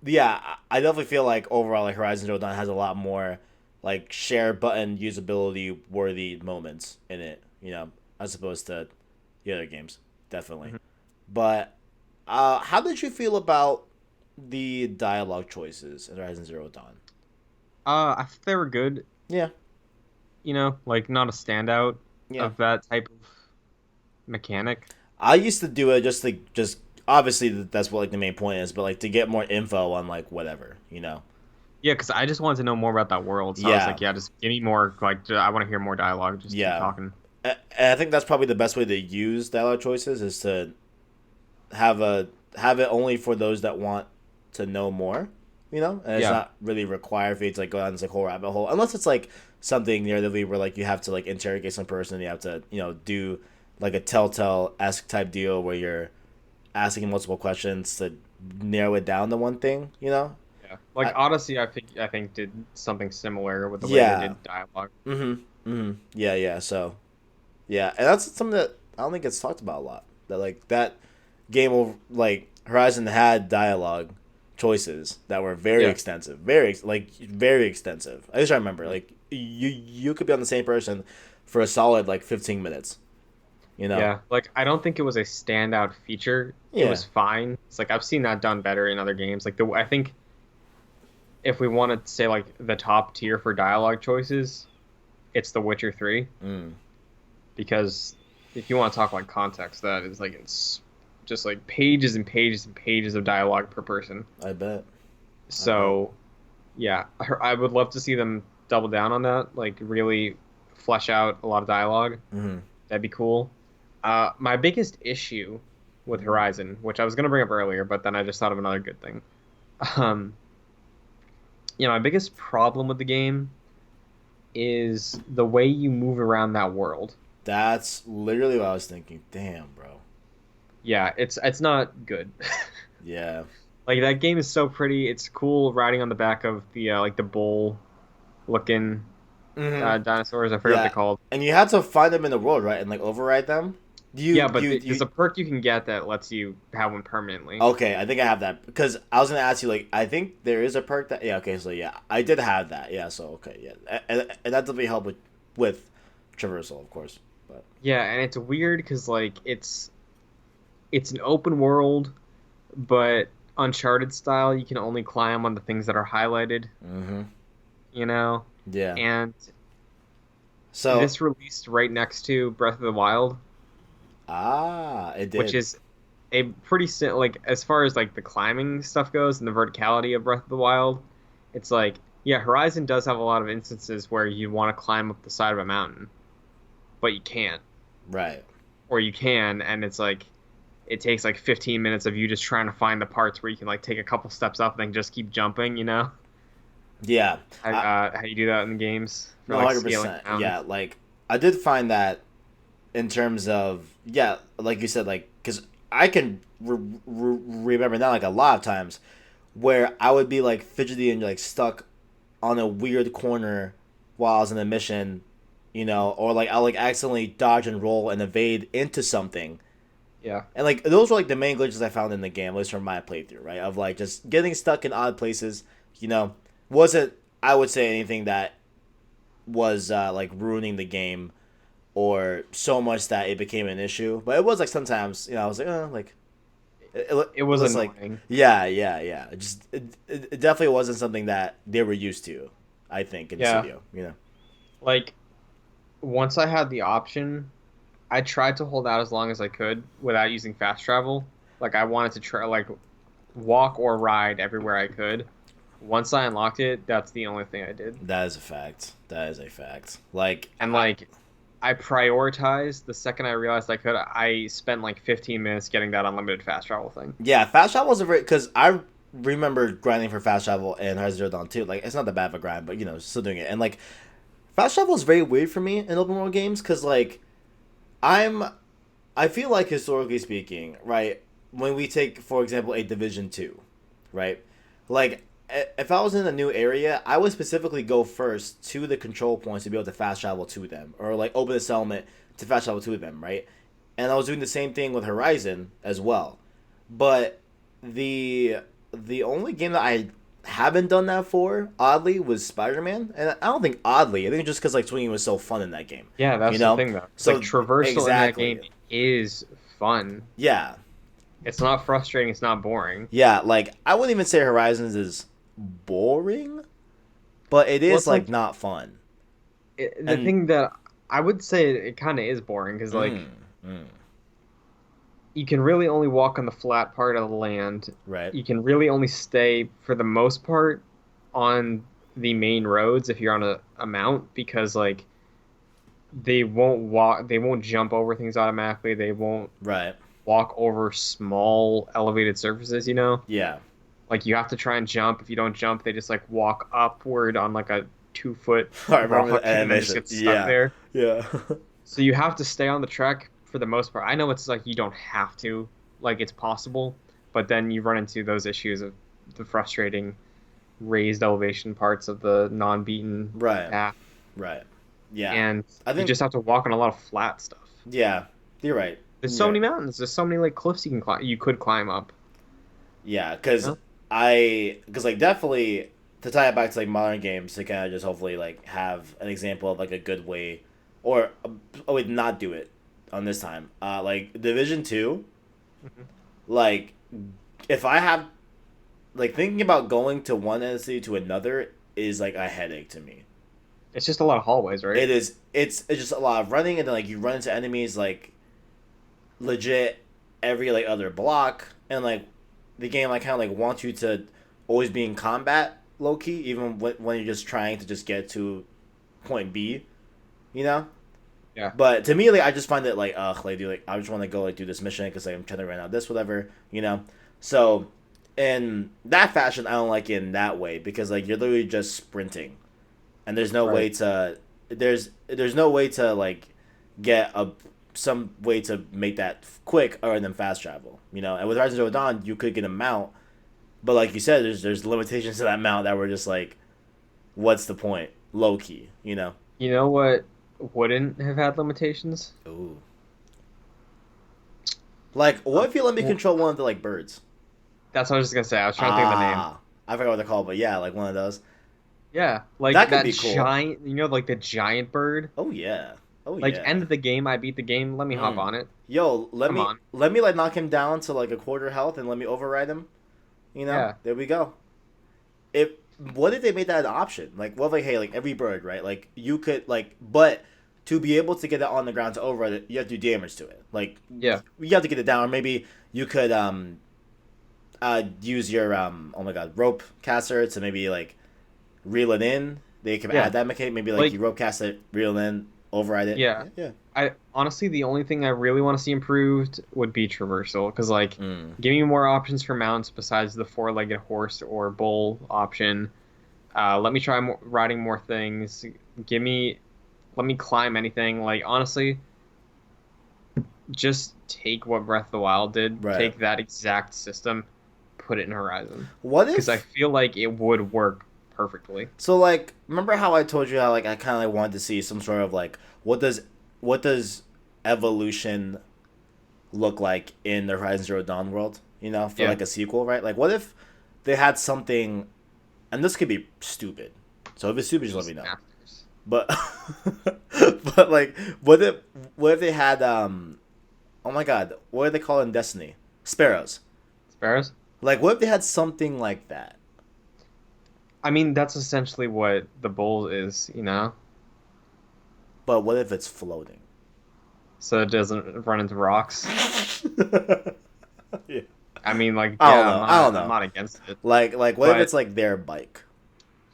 yeah, I definitely feel like overall like Horizon Zero Dawn has a lot more like share button usability worthy moments in it, as opposed to the other games. Definitely. hmm But how did you feel about the dialogue choices in Horizon Zero Dawn? I think they were good. Yeah. You know, like not a standout Yeah. of that type of mechanic. I used to do it just obviously that's what like the main point is, but like to get more info on like whatever. Yeah, because I just wanted to know more about that world. So I was Yeah, like, yeah, just give me more. Like, I want to hear more dialogue. Just keep yeah. talking. And I think that's probably the best way to use dialogue choices is to have it only for those that want to know more. And it's Yeah, not really required for you to like go down this like whole rabbit hole unless it's like something narratively where like you have to like interrogate some person, you have to do like a telltale esque type deal where you're asking multiple questions to narrow it down to one thing. yeah. Like I, Odyssey, I think did something similar with the way they yeah. did dialogue. Yeah, yeah. So yeah, and that's something that I don't think gets talked about a lot. That like that game of like Horizon had dialogue choices that were very Yeah, extensive, very extensive. I just remember like you could be on the same person for a solid like 15 minutes. You know? yeah. Like I don't think it was a standout feature. It Yeah. was fine. It's like I've seen that done better in other games. Like I think if we want to say like the top tier for dialogue choices, it's The Witcher 3 Mm, because if you want to talk like context, that is like it's just like pages and pages and pages of dialogue per person. I bet. I bet. So yeah, I would love to see them double down on that, like really flesh out a lot of dialogue. Mm-hmm. That'd be cool. My biggest issue with Horizon, which I was gonna bring up earlier, but then I just thought of another good thing. Um, my biggest problem with the game is the way you move around that world. That's literally what I was thinking. Damn, bro. Yeah, it's not good. Yeah. Like that game is so pretty. It's cool riding on the back of the like the bull looking Mm-hmm. dinosaurs. I forget what they're Yeah. called. And you had to find them in the world, right? And like override them. Do you Yeah, do but you, there's you a perk you can get that lets you have one permanently. Okay, I think I have that because I was gonna ask you like I think there is a perk that yeah okay so yeah I did have that yeah so okay yeah and that definitely helped with traversal of course but Yeah, and it's weird because like it's an open world, but Uncharted style, you can only climb on the things that are highlighted, mm-hmm. you know? Yeah, And so this released right next to Breath of the Wild, it which did is a pretty like as far as like the climbing stuff goes and the verticality of Breath of the Wild, it's like yeah, Horizon does have a lot of instances where you want to climb up the side of a mountain, but you can't. right Or you can, and it's like it takes like 15 minutes of you just trying to find the parts where you can like take a couple steps up and then just keep jumping, you know? yeah I How you do that in the games for no like scaling 100% down. yeah like I did find that in terms of yeah like you said like because I can remember now like a lot of times where I would be like fidgety and like stuck on a weird corner while I was in a mission, or like I'll like accidentally dodge and roll and evade into something. Yeah. And like those were like the main glitches I found in the game, at least from my playthrough, right? Of like just getting stuck in odd places, wasn't I would say anything that was like ruining the game or so much that it became an issue. But it was like sometimes, I was like, like It was was like, annoying. yeah. It definitely wasn't something that they were used to. I think in the Yeah. studio. Like once I had the option, I tried to hold out as long as I could without using fast travel. Like I wanted to try like walk or ride everywhere I could. Once I unlocked it, that's the only thing I did. That is a fact. That is a fact. Like, And like I prioritized the second I realized I could, I spent like 15 minutes getting that unlimited fast travel thing. yeah, fast travel was a very because I remember grinding for fast travel in Horizon Zero Dawn too. Like, it's not that bad of a grind, but still doing it. And like, fast travel is very weird for me in open world games because like, I'm, I feel like historically speaking, right? When we take, for example, a Division 2, right? Like, if I was in a new area, I would specifically go first to the control points to be able to fast travel to them, or like open the settlement to fast travel to them, right? And I was doing the same thing with Horizon as well. But the the only game that I haven't done that for, oddly, was Spider-Man, and I don't think oddly. I think just because like swinging was so fun in that game, Yeah, you that's the know. thing though. It's like So traversal in that game exactly, is fun. yeah, It's not frustrating, it's not boring. yeah. Like I wouldn't even say Horizons is boring, but it Well, is it's like like not fun. the And thing that I would say it kind of is boring because like mm, mm, you can really only walk on the flat part of the land. right, You can really only stay for the most part on the main roads if you're on a mount because like they won't jump over things automatically. They won't right, walk over small elevated surfaces, you know? yeah. Like you have to try and jump. If you don't jump, they just like walk upward on like a 2 foot I remember rock the and then just animation. get stuck Yeah, there. yeah, So you have to stay on the track for the most part. I know it's like you don't have to, like it's possible, but then you run into those issues of the frustrating raised elevation parts of the non-beaten right, path, right. Yeah, and I you think just have to walk on a lot of flat stuff. yeah, you're right. There's so Yeah, many mountains. There's so many like cliffs you can climb. You could climb up. yeah, You know? because like definitely to tie it back to like modern games to kind of just hopefully like have an example of like a good way, or oh wait, not do it on this time. Like Division 2, Mhm. like if I have like thinking about going to one entity to another is like a headache to me. It's just a lot of hallways, right? It is. It's just a lot of running, and then like you run into enemies like legit every like other block, and like the game like kind of like wants you to always be in combat low key, even when you're just trying to just get to point B, you know. Yeah. But to me, like I just find it like ugh, like dude, like I just want to go like do this mission because like, I'm trying to run out this whatever, you know. So in that fashion, I don't like it in that way because like you're literally just sprinting, and there's no way Right. to there's no way to like get a some way to make that quick other than fast travel, you know. And with Horizon Zero Dawn, you could get a mount, but like you said, there's limitations to that mount that were just like, what's the point? Low key, you know. You know what wouldn't have had limitations? Ooh. Like, what if you let me Well, control one of the like birds? that's what I was just gonna say. I was trying to think of the name. I forgot what they're called, but yeah, like one of those. Yeah, like That could that be cool. giant, like the giant bird. Oh yeah. Oh Like yeah. end of the game, I beat the game. Let me hop Mm. on it. Yo, Come on. let me like knock him down to like a quarter health and let me override him. You know, Yeah, there we go. If what if they made that an option? Like, what if like hey, like every bird, right? Like you could like, but to be able to get it on the ground to override it, you have to do damage to it. Like yeah, you have to get it down, or maybe you could use your oh my god rope caster to maybe like reel it in. They could yeah. add that mechanic. Maybe like Like you rope cast it, reel it in, override it. yeah. Yeah. I honestly, the only thing I really want to see improved would be traversal, because like, Mm. give me more options for mounts besides the four-legged horse or bull option. Let me try riding more things. Let me climb anything. Like honestly, just take what Breath of the Wild did. Right. Take that exact system, put it in Horizon, What because I if feel like it would work perfectly. so? Like, remember how I told you how like I kind of like wanted to see some sort of like what does evolution look like in the Horizon Zero Dawn world? You know, for Yeah. like a sequel, right? Like, what if they had something, and this could be stupid. So if it's stupid, just let me Beast know. Masters. But but like, what if they had oh my god, what do they call it in Destiny? Sparrows. Sparrows? Like, what if they had something like that? I mean, that's essentially what the bull is, you know? But what if it's floating? So it doesn't run into rocks. Yeah. I mean, like, I don't yeah, know. I don't I'm know. not against it. Like, what if But it's like their bike?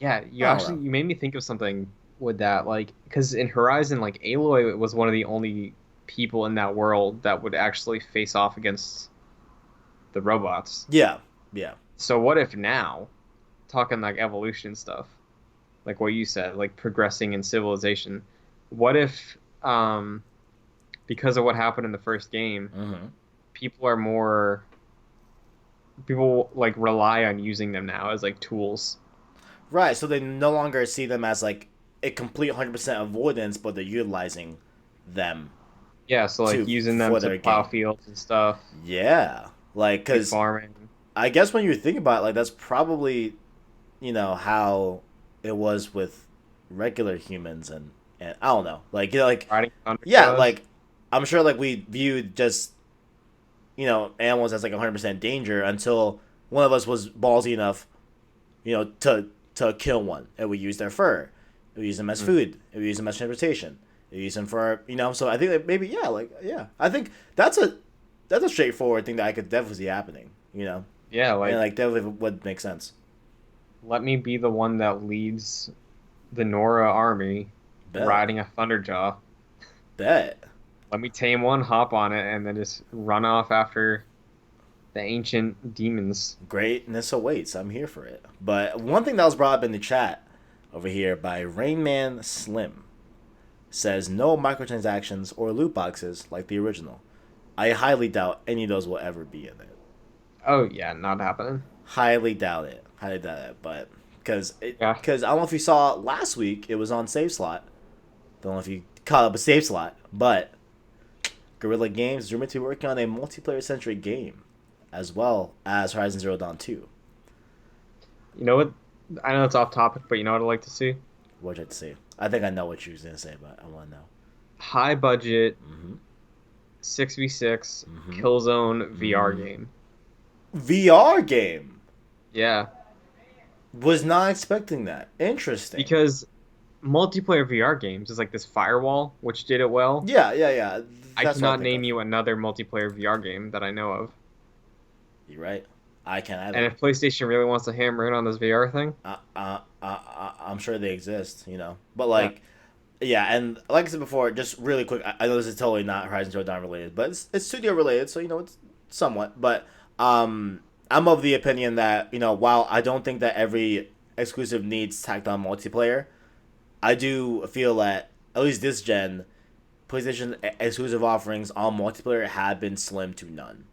yeah, I don't know. you made me think of something with that, like, because in Horizon, like, Aloy was one of the only people in that world that would actually face off against the robots. Yeah, yeah. So what if now, talking like evolution stuff, like what you said, like progressing in civilization, what if, because of what happened in the first game, Mm-hmm. people are more, people like rely on using them now as like tools. Right. So they no longer see them as like a complete 100% avoidance, but they're utilizing them Yeah, so like to using them for to their plow gain. fields and stuff, Yeah. Like, like cause farming. I guess when you think about it, like that's probably how it was with regular humans and I don't know, like like Riding yeah, Thunderjaws. like I'm sure like we viewed just animals as like 100% danger until one of us was ballsy enough to kill one, and we use their fur, we use them as Mm. food, we use them as transportation, we use them for so I think that maybe yeah, I think that's a straightforward thing that I could definitely see happening, Yeah, and like like definitely would make sense. let me be the one that leads the Nora army Bet. riding a Thunderjaw. Bet. Let me tame one, hop on it, and then just run off after the ancient demons. Greatness awaits. I'm here for it. But one thing that was brought up in the chat over here by Rainman Slim says no microtransactions or loot boxes like the original. I highly doubt any of those will ever be in it. Oh yeah, not happening. Highly doubt it. Highly doubt it. But Yeah. because I don't know if you saw last week, it was on Save Slot. Don't know if you caught up with Save Slot, but Guerrilla Games is rumored to be working on a multiplayer-centric game, as well as Horizon Zero Dawn 2. You know what? I know it's off topic, but you know what I'd like to see? What'd you have to say? I think I know what you were going to say, but I want to know. High budget Mm-hmm. 6v6 Mm-hmm. Killzone VR Mm. game. VR game. Yeah, Was not expecting that. Interesting. because multiplayer VR games is like this firewall, which did it well. Yeah, yeah, yeah. I That's what I cannot think name of. you another multiplayer VR game that I know of. You're right. I can't And either. if PlayStation really wants to hammer in on this VR thing, I'm sure they exist. But yeah. like, yeah, and like I said before, just really quick, I know this is totally not Horizon Zero Dawn related, but it's studio related, so it's somewhat. But I'm of the opinion that while I don't think that every exclusive needs tacked on multiplayer, I do feel that at least this gen, PlayStation exclusive offerings on multiplayer have been slim to none.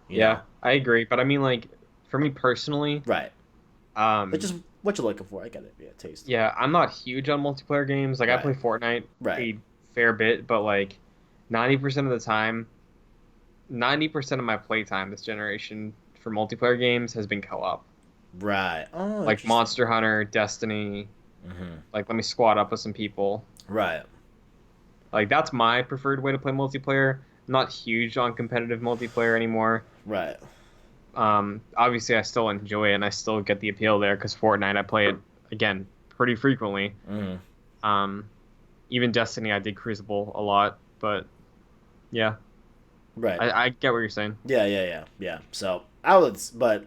You know, Yeah, I agree. But I mean, like, for me personally, right? It's um, just what you're looking for. I get it. Yeah, taste. yeah, I'm not huge on multiplayer games. Like, I Right. play Fortnite Right. a fair bit, but like, 90% of the time, 90% of my playtime this generation for multiplayer games has been co-op. Right. Oh, Like interesting. Monster Hunter, Destiny, Mm-hmm. like let me squad up with some people. Right. Like that's my preferred way to play multiplayer. I'm not huge on competitive multiplayer anymore. Right. Obviously I still enjoy it and I still get the appeal there because Fortnite I play it again pretty frequently. Mm-hmm. Um, Even Destiny I did Crucible a lot, but yeah, Right. I get what you're saying. Yeah. Yeah. Yeah. Yeah. So but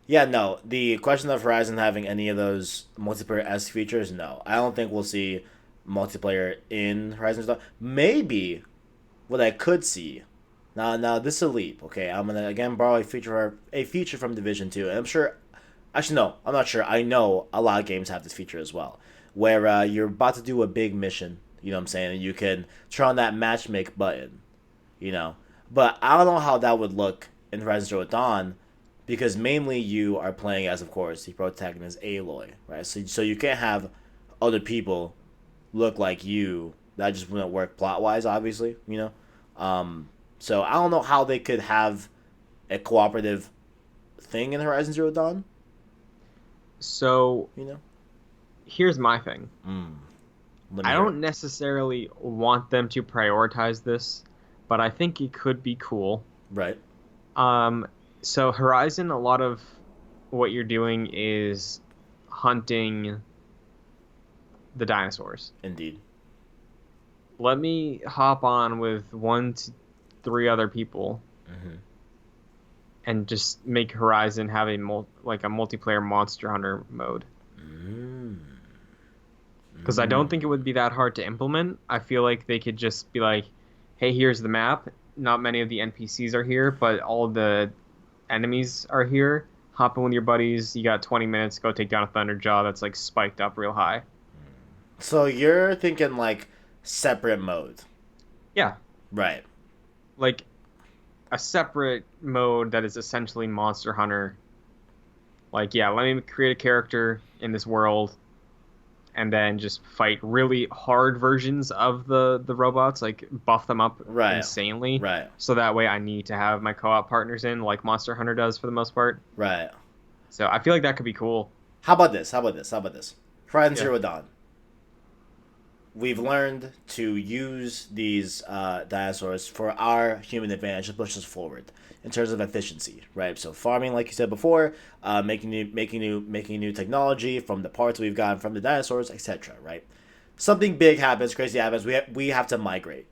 yeah, no. The question of Horizon having any of those multiplayer esque features, no. I don't think we'll see multiplayer in Horizon Zero Dawn. Maybe what I could see. Now this is a leap. Okay, I'm gonna again borrow a feature from Division 2, and I'm sure. Actually, no, I'm not sure. I know a lot of games have this feature as well, where you're about to do a big mission. You know what I'm saying, and you can turn on that matchmake button. You know, but I don't know how that would look in Horizon Zero Dawn, because mainly you are playing as, of course, the protagonist Aloy, right? So you can't have other people look like you. That just wouldn't work plot wise, obviously. So I don't know how they could have a cooperative thing in Horizon Zero So You know. here's my thing. Mm. Let me I hear it. don't necessarily want them to prioritize this, but I think it could be cool. Right. Um, so Horizon, a lot of what you're doing is hunting the dinosaurs. Indeed. Let me hop on with 1 to 3 other people Hmm. and just make Horizon have like a multiplayer Monster Hunter mode. Mm. Because I don't think it would be that hard to implement. I feel like they could just be like, "Hey, here's the map. Not many of the NPCs are here, but all the enemies are here. Hop in with your buddies. You got 20 minutes. Go take down a Thunderjaw that's like spiked up real high." So you're thinking like separate mode, Yeah, right? like a separate mode that is essentially Monster Hunter. Like, yeah, let me create a character in this world and then just fight really hard versions of the robots, like buff them up Right. insanely. Right. So that way I need to have my co-op partners in, like Monster Hunter does for the most part. Right. So I feel like that could be cool. How about this? How about this? How about this? Horizon Yeah. Zero Dawn. We've learned to use these dinosaurs for our human advantage to push us forward in terms of efficiency, right? So farming, like you said before, making new technology from the parts we've gotten from the dinosaurs, etc. Right? Something big happens, crazy happens. We have to migrate,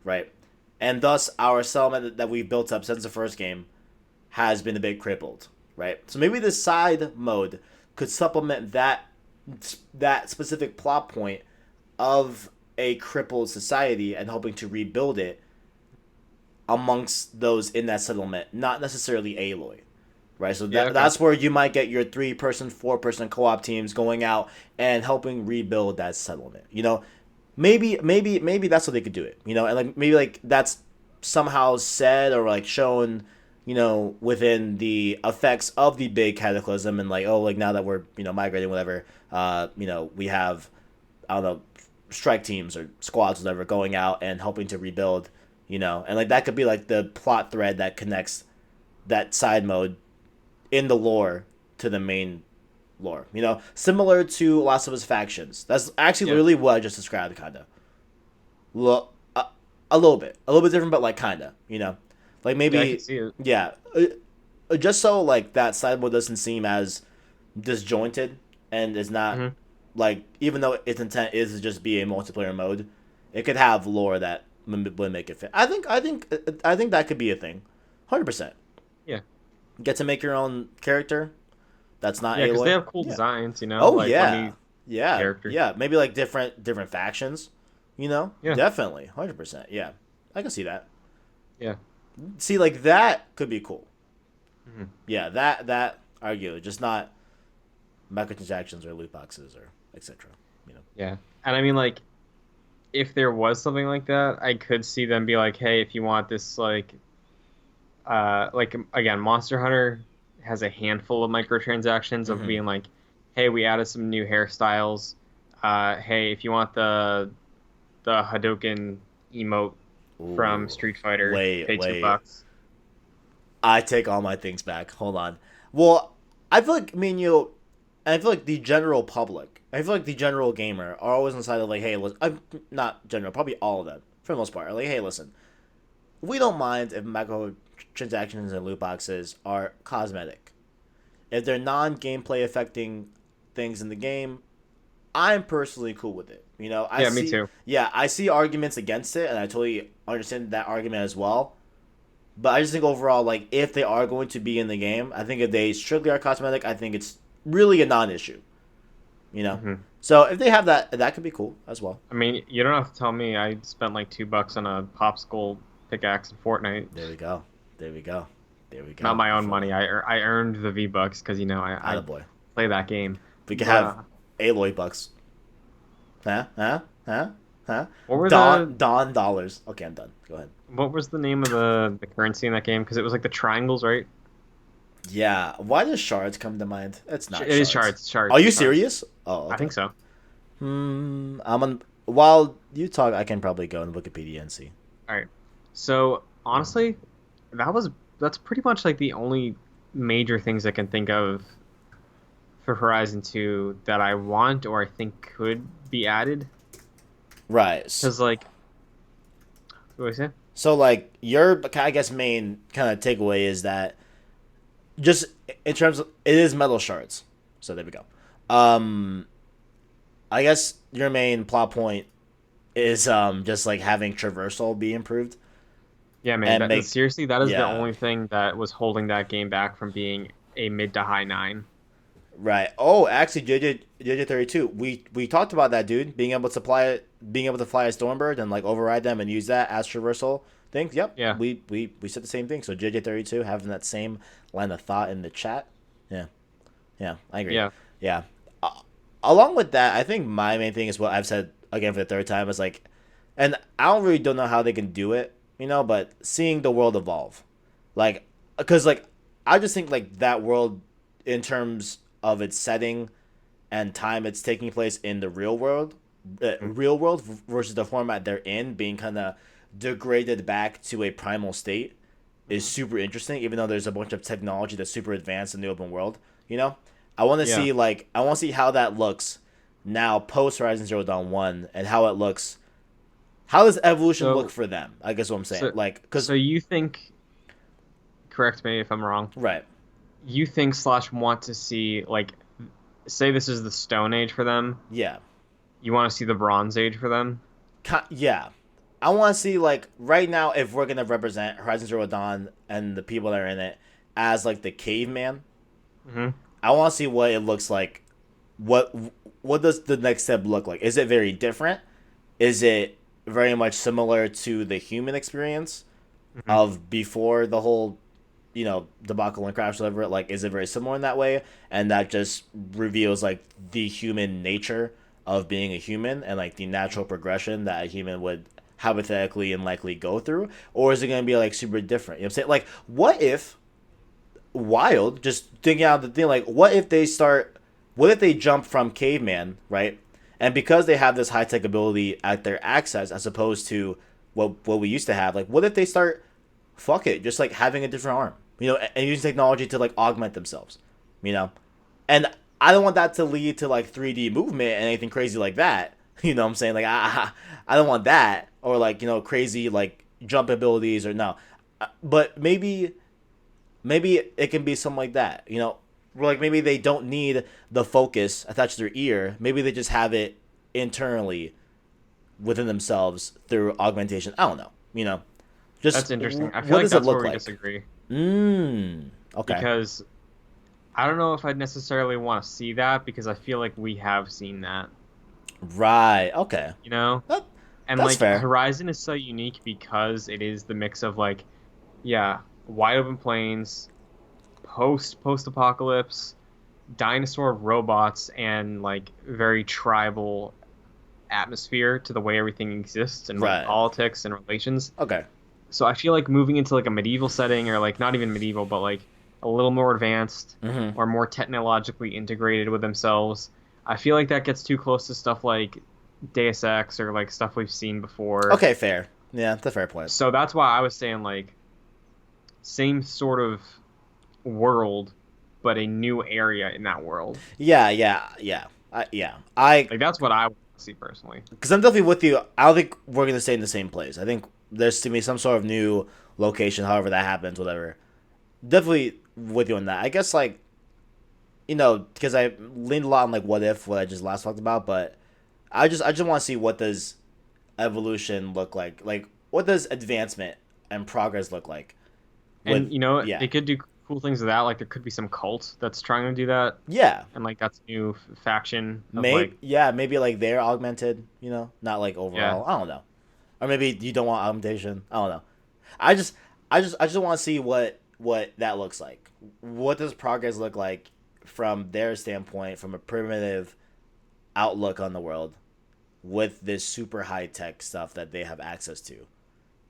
right? And thus our settlement that we've built up since the first game has been a bit crippled, right? So maybe this side mode could supplement that specific plot point of a crippled society and hoping to rebuild it amongst those in that settlement, not necessarily Aloy, right? So Yeah, okay. that's where you might get your 3-person, 4-person co-op teams going out and helping rebuild that settlement. Maybe that's what they could do it. And like maybe like that's somehow said or like shown. Within the effects of the big cataclysm, and like, oh, like now that we're migrating, whatever, we have, I don't know, strike teams or squads, whatever, going out and helping to rebuild, and like that could be like the plot thread that connects that side mode in the lore to the main lore. Similar to Last of Us factions. That's actually Yeah. literally what I just described, kind of. Lo- a little bit different, but like kind of, like Yeah, I can maybe, see it. yeah, just so like that side mode doesn't seem as disjointed and is not Hmm. like, even though its intent is to just be a multiplayer mode, it could have lore that would make it fit. I think that could be a thing, 100%. Yeah. Get to make your own character. That's not Yeah, because they Aloy. have cool Yeah. designs, Oh like let yeah. me Yeah. character. Yeah. Maybe like different factions. Yeah. Definitely, 100%. Yeah, I can see that. Yeah. See, like that could be cool. Hmm. Yeah, that arguably just not microtransactions or loot boxes or etc. Yeah. And I mean, like, if there was something like that, I could see them be like, "Hey, if you want this, like again, Monster Hunter has a handful of microtransactions of Mm-hmm. being like, hey, we added some new hairstyles. Hey, if you want the Hadouken emote from Ooh. Street Fighter, Wait, pay two wait. bucks. I take all my things back. Hold on. Well, I feel like me and you, and I feel like the general public, I feel like the general gamer are always on the side of like, hey, listen, I'm not general, probably all of them for the most part, are like, hey, listen, we don't mind if microtransactions and loot boxes are cosmetic. If they're non-gameplay affecting things in the game, I'm personally cool with it. Yeah, me too. I see arguments against it, and I totally understand that argument as well. But I just think overall, like, if they are going to be in the game, I think if they strictly are cosmetic, I think it's really a non-issue. You know, Hmm. so if they have that, that could be cool as well. I mean, you don't have to tell me. I spent like $2 on a popsicle pickaxe in Fortnite. There we go. There we go. There we go. Not my own For money. me. I earned the V-Bucks because I Attaboy. play that game. We could But have Aloy bucks. Huh? Huh? Huh? Huh? what were the Don dollars. Okay, I'm done. Go ahead. what was the name of the currency in that game? Because it was like the triangles, right? Yeah. Why does shards come to mind? It's not. It is shards. Shards. Are you Shards. serious? Oh, I okay. think so. I'm on. While you talk, I can probably go on Wikipedia and see. All right. So honestly, that's pretty much like the only major things I can think of for Horizon 2 that I want or I think could be added. Right. Because like, what do I say? So like your, I guess, main kind of takeaway is that just in terms of it is metal shards. So there we go. Um, I guess your main plot point is just like having traversal be improved Yeah, man. and make Seriously, that is the yeah. only thing that was holding that game back from being a mid to high nine. Right. Oh, actually, JJ32. We talked about that, dude. Being able to fly a Stormbird and like override them and use that as traversal things. Yep. Yeah, We said the same thing. So JJ32 having that same line of thought in the chat. Yeah. Yeah. I agree. yeah. Yeah. Uh, Along with that, I think my main thing is what I've said again for the third time is like, and I don't know how they can do it, but seeing the world evolve, like, because like I just think like that world in terms of its setting and time it's taking place in the real world versus the format they're in being kind of degraded back to a primal state is super interesting. Even though there's a bunch of technology that's super advanced in the open world, I want to Yeah. see how that looks now post Horizon Zero Dawn 1 and how it looks. How does evolution look So, for them? I guess what I'm saying, so, like, so because you think? Correct me if I'm wrong. right, You think slash want to see like, say this is the Stone Age for them. yeah, You want to see the Bronze Age for them. yeah. I want to see like right now if we're gonna represent Horizon Zero Dawn and the people that are in it as like the caveman. Hmm. I want to see what it looks like. What what does the next step look like? Is it very different? Is it very much similar to the human experience Hmm. of before the whole, debacle and crash, whatever? Like, is it very similar in that way? And that just reveals like the human nature of being a human and like the natural progression that a human would hypothetically and likely go through, or is it going to be like super different? You know what I'm saying? Like, what if wild, just thinking out the thing, like what if they jump from caveman, right? And because they have this high tech ability at their access as opposed to what we used to have, like what if they start fuck it, just like having a different arm, and using technology to like augment themselves, you know? And I don't want that to lead to like 3D movement and anything crazy like that. You know what I'm saying? Like I don't want that or like, crazy like jump abilities or no. But maybe it can be something like that, where like maybe they don't need the focus attached to their ear. Maybe they just have it internally within themselves through augmentation. I don't know. Just That's interesting. I feel what like does it that's look where we like? disagree Okay. because I don't know if I'd necessarily want to see that because I feel like we have seen that, Right. Okay. you know? That, And that's like fair. Horizon is so unique because it is the mix of like, yeah, wide open plains, post apocalypse, dinosaur robots, and like very tribal atmosphere to the way everything exists and like Right. politics and relations. Okay. So I feel like moving into like a medieval setting or like not even medieval, but like a little more advanced Mm-hmm. or more technologically integrated with themselves. I feel like that gets too close to stuff like Deus Ex or like stuff we've seen before. Okay, fair. Yeah, that's a fair point. So that's why I was saying like same sort of world, but a new area in that world. Yeah, yeah, yeah. I Like that's what I want to see personally. because I'm definitely with you. I don't think we're gonna stay in the same place. I think there's to be some sort of new location, however that happens, whatever. Definitely with you on that. I guess like because I leaned a lot on like what I just last talked about, but I just want to see what does evolution look like. Like what does advancement and progress look like with And you know, yeah they could do cool things with that. Like there could be some cult that's trying to do that, yeah and like that's a new faction of like maybe like they're augmented, not like yeah. overall. I don't know, or maybe you don't want augmentation. I don't know. I just I just want to see what that looks like. What does progress look like from their standpoint, from a primitive outlook on the world, with this super high tech stuff that they have access to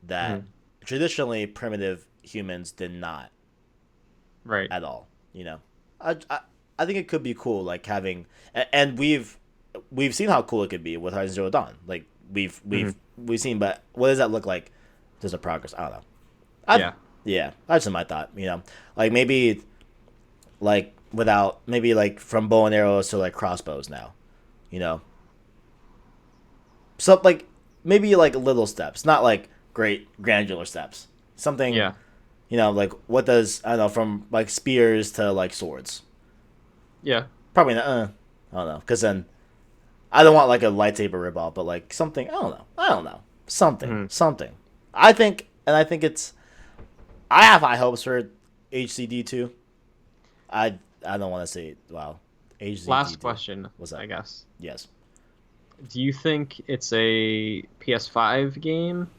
that Mhm. traditionally primitive humans did not Right. at all. I think it could be cool, like having, and we've seen how cool it could be with Horizon Zero Dawn. Like we've Hmm. we've we've seen, but what does that look like? Does a progress? I don't know. I Yeah. Yeah, that's just my thought. Like maybe like without maybe like from bow and arrows to like crossbows now. You know, So like maybe like little steps, not like great granular steps. Something, Yeah. like what does I don't know from like spears to like swords. Yeah. Probably not. I don't know, because then I don't want like a lightsaber ripoff, but like something. I don't know. Something. Hmm. Something. I think it's. I have high hopes for HCD2. I don't want to say wow. HCD2. Last question, What's that? I guess. Yes. Do you think it's a PS5 game?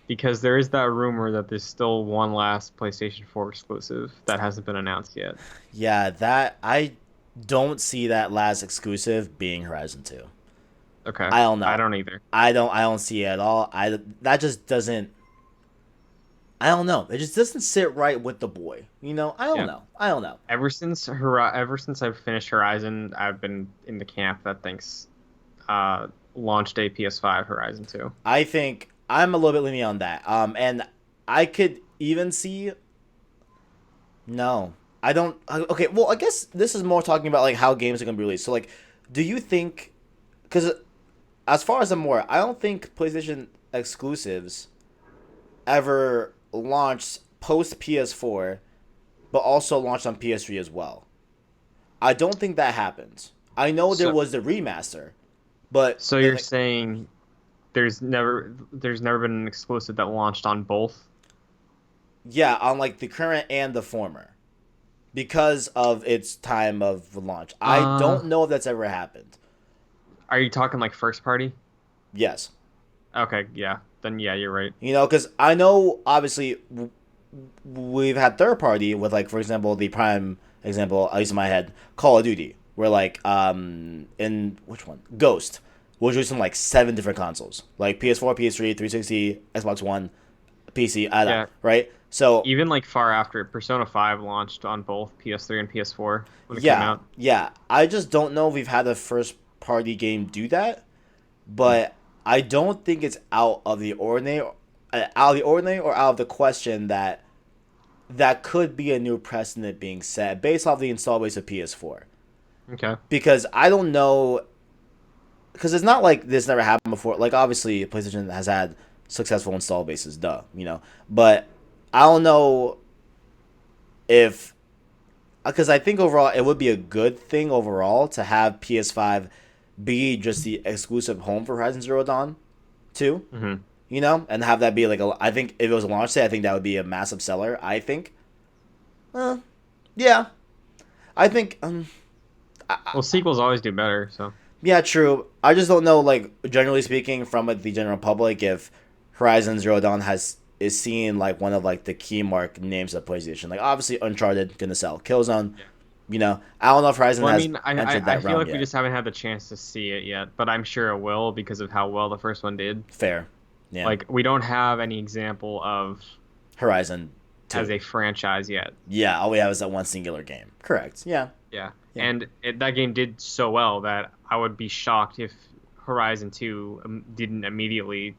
Because there is that rumor that there's still one last PlayStation 4 exclusive that hasn't been announced yet. Yeah, that I don't see that last exclusive being Horizon 2. Okay. I don't know. I don't either. I don't see it at all. That just doesn't. I don't know. It just doesn't sit right with the boy. I don't Yeah. know. I don't know. Ever since I've finished Horizon, I've been in the camp that thinks launch day PS5 Horizon 2. I think I'm a little bit lenient on that. And I could even see. No, I don't. Okay, well, I guess this is more talking about like how games are gonna be released. So, like, do you think? Because as far as I'm aware, I don't think PlayStation exclusives ever launched post PS4, but also launched on PS3 as well. I don't think that happened. I know there So was the remaster, but so you're saying there's never been an exclusive that launched on both? yeah, on like the current and the former, because of its time of launch. I Uh, don't know if that's ever happened. are you talking like first party? Yes. Okay, yeah. Then yeah, you're right. Because I know obviously we've had third party with like for example the prime example I use in my head Call of Duty where like in which one Ghost was released on like 7 different consoles like PS4, PS3, 360, Xbox One, PC, Yeah. right? So Even like far after Persona 5 launched on both PS3 and PS4 when it came yeah, out. yeah. I just don't know if we've had a first party game do that, but I don't think it's out of the ordinary, or out of the question that could be a new precedent being set based off the install base of PS4. Okay. Because I don't know, because it's not like this never happened before. Like obviously, PlayStation has had successful install bases, but I don't know if because I think overall it would be a good thing overall to have PS5 be just the exclusive home for Horizon Zero Dawn 2, Hmm. and have that be like I think if it was a launch day, I think that would be a massive seller. I think, yeah, I think, Well, sequels always do better, so. yeah, true. I just don't know, like generally speaking, from like, the general public, if Horizon Zero Dawn is seen like one of like the key mark names of PlayStation. Like obviously Uncharted gonna sell, Killzone. Yeah. I don't know if Horizon Well, I has mean, I entered I that feel realm like we yet. just haven't had the chance to see it yet, but I'm sure it will because of how well the first one did. Fair, yeah. Like, we don't have any example of Horizon 2. as a franchise yet. Yeah, all we have is that one singular game. Correct. Yeah. Yeah. Yeah. And that game did so well that I would be shocked if Horizon 2 didn't immediately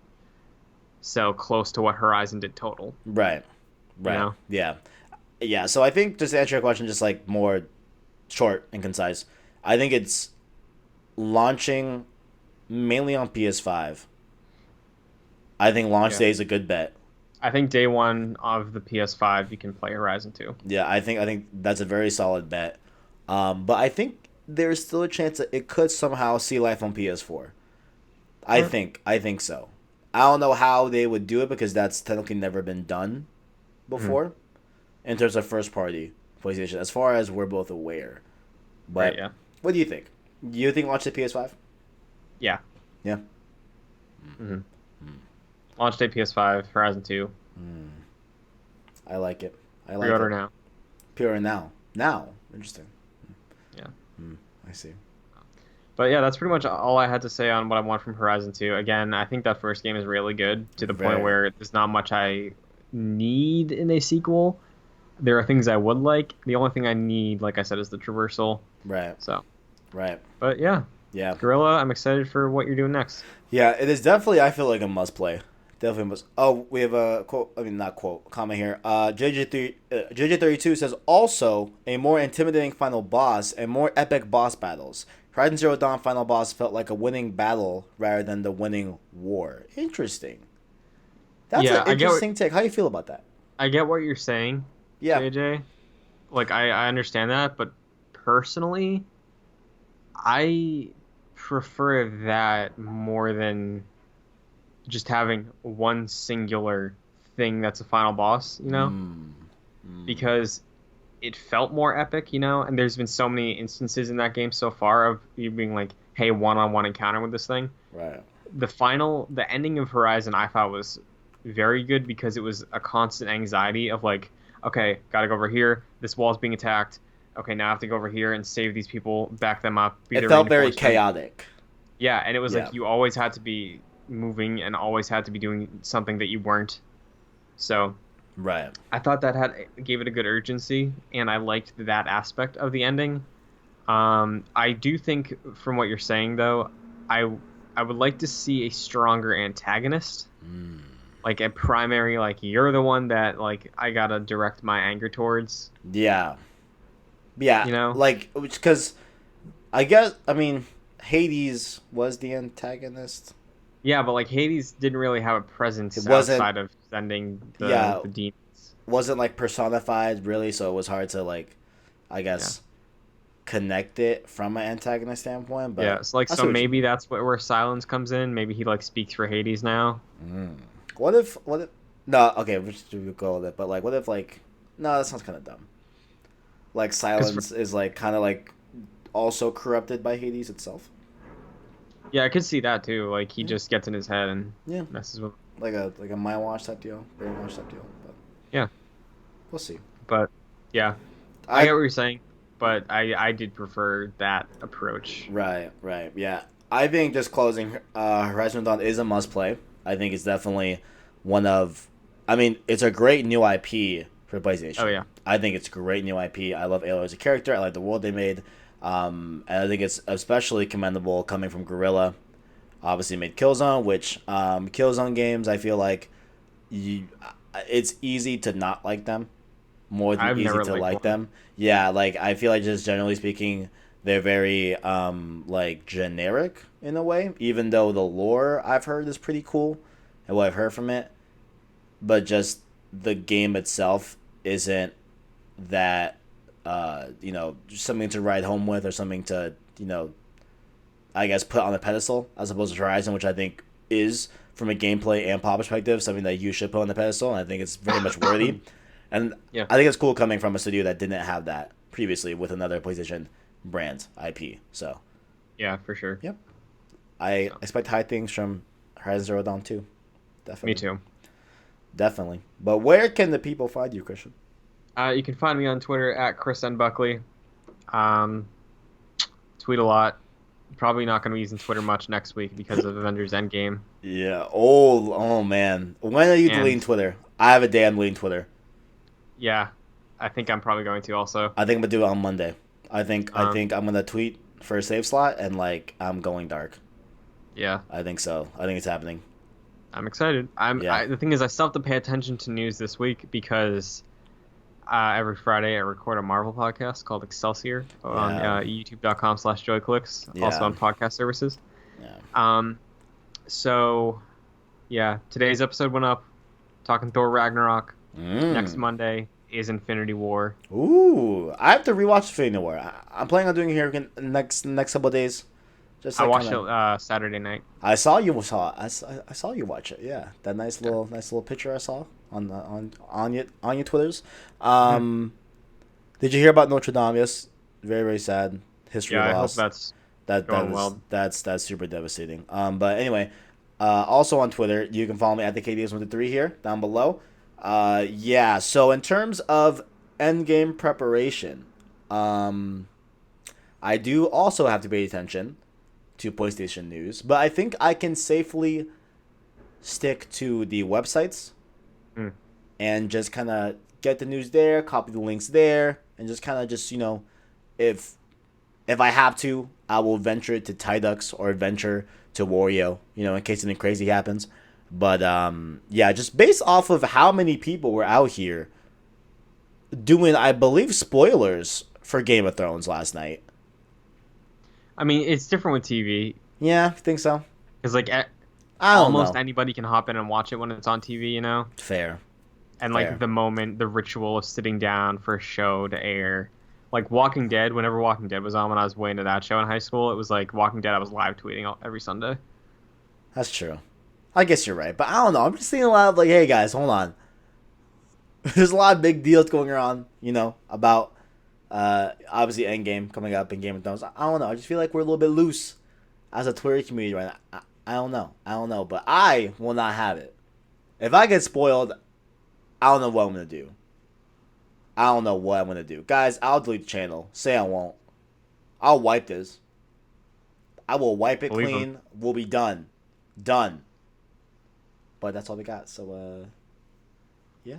sell close to what Horizon did total. Right. Right. know? Yeah. Yeah. So I think just to answer your question, just like more short and concise, I think it's launching mainly on PS5. I think launch Yeah. day is a good bet. I think day one of the PS5 you can play Horizon 2. Yeah, I think that's a very solid bet. But I think there's still a chance that it could somehow see life on PS4. I think so. I don't know how they would do it because that's technically never been done before in terms of first party PlayStation, as far as we're both aware. But Right, yeah. what do you think? Do you think launch the PS5? Yeah. Yeah. hmm Launch day PS5, Horizon 2. I like it. I like Pre-order it. now. Pre-order now. Now. Interesting. Yeah. I see. But yeah, that's pretty much all I had to say on what I want from Horizon 2. Again, I think that first game is really good to the point Very. where there's not much I need in a sequel. There are things I would like. The only thing I need, like I said, is the traversal. Right. So, Right. but yeah, Yeah. Gorilla, I'm excited for what you're doing next. Yeah, it is definitely, I feel like, a must play. Definitely must. Oh, we have a quote. I mean, not quote. Comment here. JJ32 says also a more intimidating final boss and more epic boss battles. Horizon Zero Dawn final boss felt like a winning battle rather than the winning war. Interesting. That's an Yeah, interesting take. How do you feel about that? I get what you're saying, Yeah. JJ. Like I understand that, but personally, I prefer that more than just having one singular thing that's a final boss, Mm. Mm. because it felt more epic, and there's been so many instances in that game so far of you being like, hey, one-on-one encounter with this thing. Right. The ending of Horizon I thought was very good because it was a constant anxiety of like, okay, gotta go over here, this wall's being attacked, okay, now I have to go over here and save these people, back them up, be It their felt very reinforcement. chaotic. Yeah, and it was Yeah. like you always had to be moving and always had to be doing something that you weren't. So Right. I thought that gave it a good urgency, and I liked that aspect of the ending. I do think, from what you're saying, though, I I would like to see a stronger antagonist, Mm. like a primary, like you're the one that like I gotta direct my anger towards. Yeah. Yeah. You know? Like, because I guess, I mean, Hades was the antagonist. Yeah, but like Hades didn't really have a presence It wasn't, outside of sending yeah, the demons. wasn't like personified really, so it was hard to, like, I Yeah. guess, connect it from an antagonist standpoint. But Yeah, so like I see so what you maybe mean. that's where Silence comes in. Maybe he like speaks for Hades now. Mm. What if, no, okay, we'll just go with it, but like, what if, like, no, that sounds kind of dumb. Like, Because Silence is, like, kind of, like, also corrupted by Hades itself. yeah, I could see that too. Like he Yeah. just gets in his head and Yeah. messes with. Like a mind wash type deal, brainwash type deal. But Yeah, we'll see. but yeah, I get I what you're saying, but I did prefer that approach. right, yeah. I think just closing Horizon Dawn is a must play. I think it's definitely one of, I mean, it's a great new IP for PlayStation. Oh yeah, I think it's a great new IP. I love Aloy as a character. I like the world they made. And I think it's especially commendable coming from Guerrilla. Obviously made Killzone, which Killzone games I feel like you, it's easy to not like them more than I've easy never to liked like one. them. Yeah, like I feel like just generally speaking, they're very like generic in a way. Even though the lore I've heard is pretty cool, and what I've heard from it, but just the game itself isn't that just something to ride home with or something to I guess put on a pedestal as opposed to Horizon, which I think is from a gameplay and plot perspective something that you should put on the pedestal, and I think it's very much worthy. And Yeah, I think it's cool coming from a studio that didn't have that previously with another PlayStation brand IP. So, yeah, for sure. yep. I So, expect high things from Horizon Zero Dawn 2. me Definitely. too. Definitely. But where can the people find you, Christian? You can find me on Twitter at Chris N. Buckley. Um, tweet a lot. Probably not going to be using Twitter much next week because of Avengers Endgame. Yeah. Oh man. When are you deleting And Twitter? I have a day I'm deleting Twitter. yeah, I think I'm probably going to also. I think I'm gonna do it on Monday. I Um, think I'm gonna tweet for a save slot and like I'm going dark. yeah, I think so. I think it's happening. I'm excited. Yeah. The thing is, I still have to pay attention to news this week because every Friday I record a Marvel podcast called Excelsior on Yeah. youtube.com/joyclicks, also Yeah. on podcast services. Yeah. So yeah, today's episode went up talking Thor Ragnarok. Next Mm. Monday is Infinity War. Ooh. I have to rewatch Infinity War. I'm planning on doing it here next couple of days. Just I like watched kinda, it Saturday night. I saw you saw I saw you watch it. Yeah, that nice little picture I saw on your Twitters. Mhm. Did you hear about Notre Dame? Yes, very very sad history Yeah, I hope loss. that's That going is well. that's super devastating. But anyway, also on Twitter, you can follow me at the KDS123 here down below. Yeah. So in terms of endgame preparation, I do also have to pay attention to PlayStation news, but I think I can safely stick to the websites Mm. and just kind of get the news there, copy the links there, and just kind of if I have to, I will venture to Tidux or venture to Wario, in case anything crazy happens. But yeah, just based off of how many people were out here doing, I believe, spoilers for Game of Thrones last night. I mean, it's different with TV Yeah, I think so. because like I don't almost know. anybody can hop in and watch it when it's on TV, you know. Fair. And like Fair. the moment, the ritual of sitting down for a show to air. Like Walking Dead, whenever Walking Dead was on when I was way into that show in high school, it was like Walking Dead. I was live tweeting every Sunday. That's true. I guess you're right, but I don't know. I'm just seeing a lot of like, hey guys, hold on. There's a lot of big deals going on, about obviously Endgame coming up and Game of Thrones. I don't know. I just feel like we're a little bit loose as a Twitter community right now. I don't know. I don't know, but I will not have it. If I get spoiled, I don't know what I'm gonna do. I don't know what I'm gonna do, guys. I'll delete the channel. Say I won't. I'll wipe this. I will wipe it Believe clean. him. We'll be done. Done. But that's all we got. So yeah.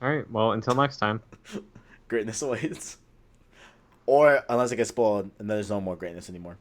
All right. Well, until next time. Greatness awaits. Or unless it gets spoiled and then there's no more greatness anymore.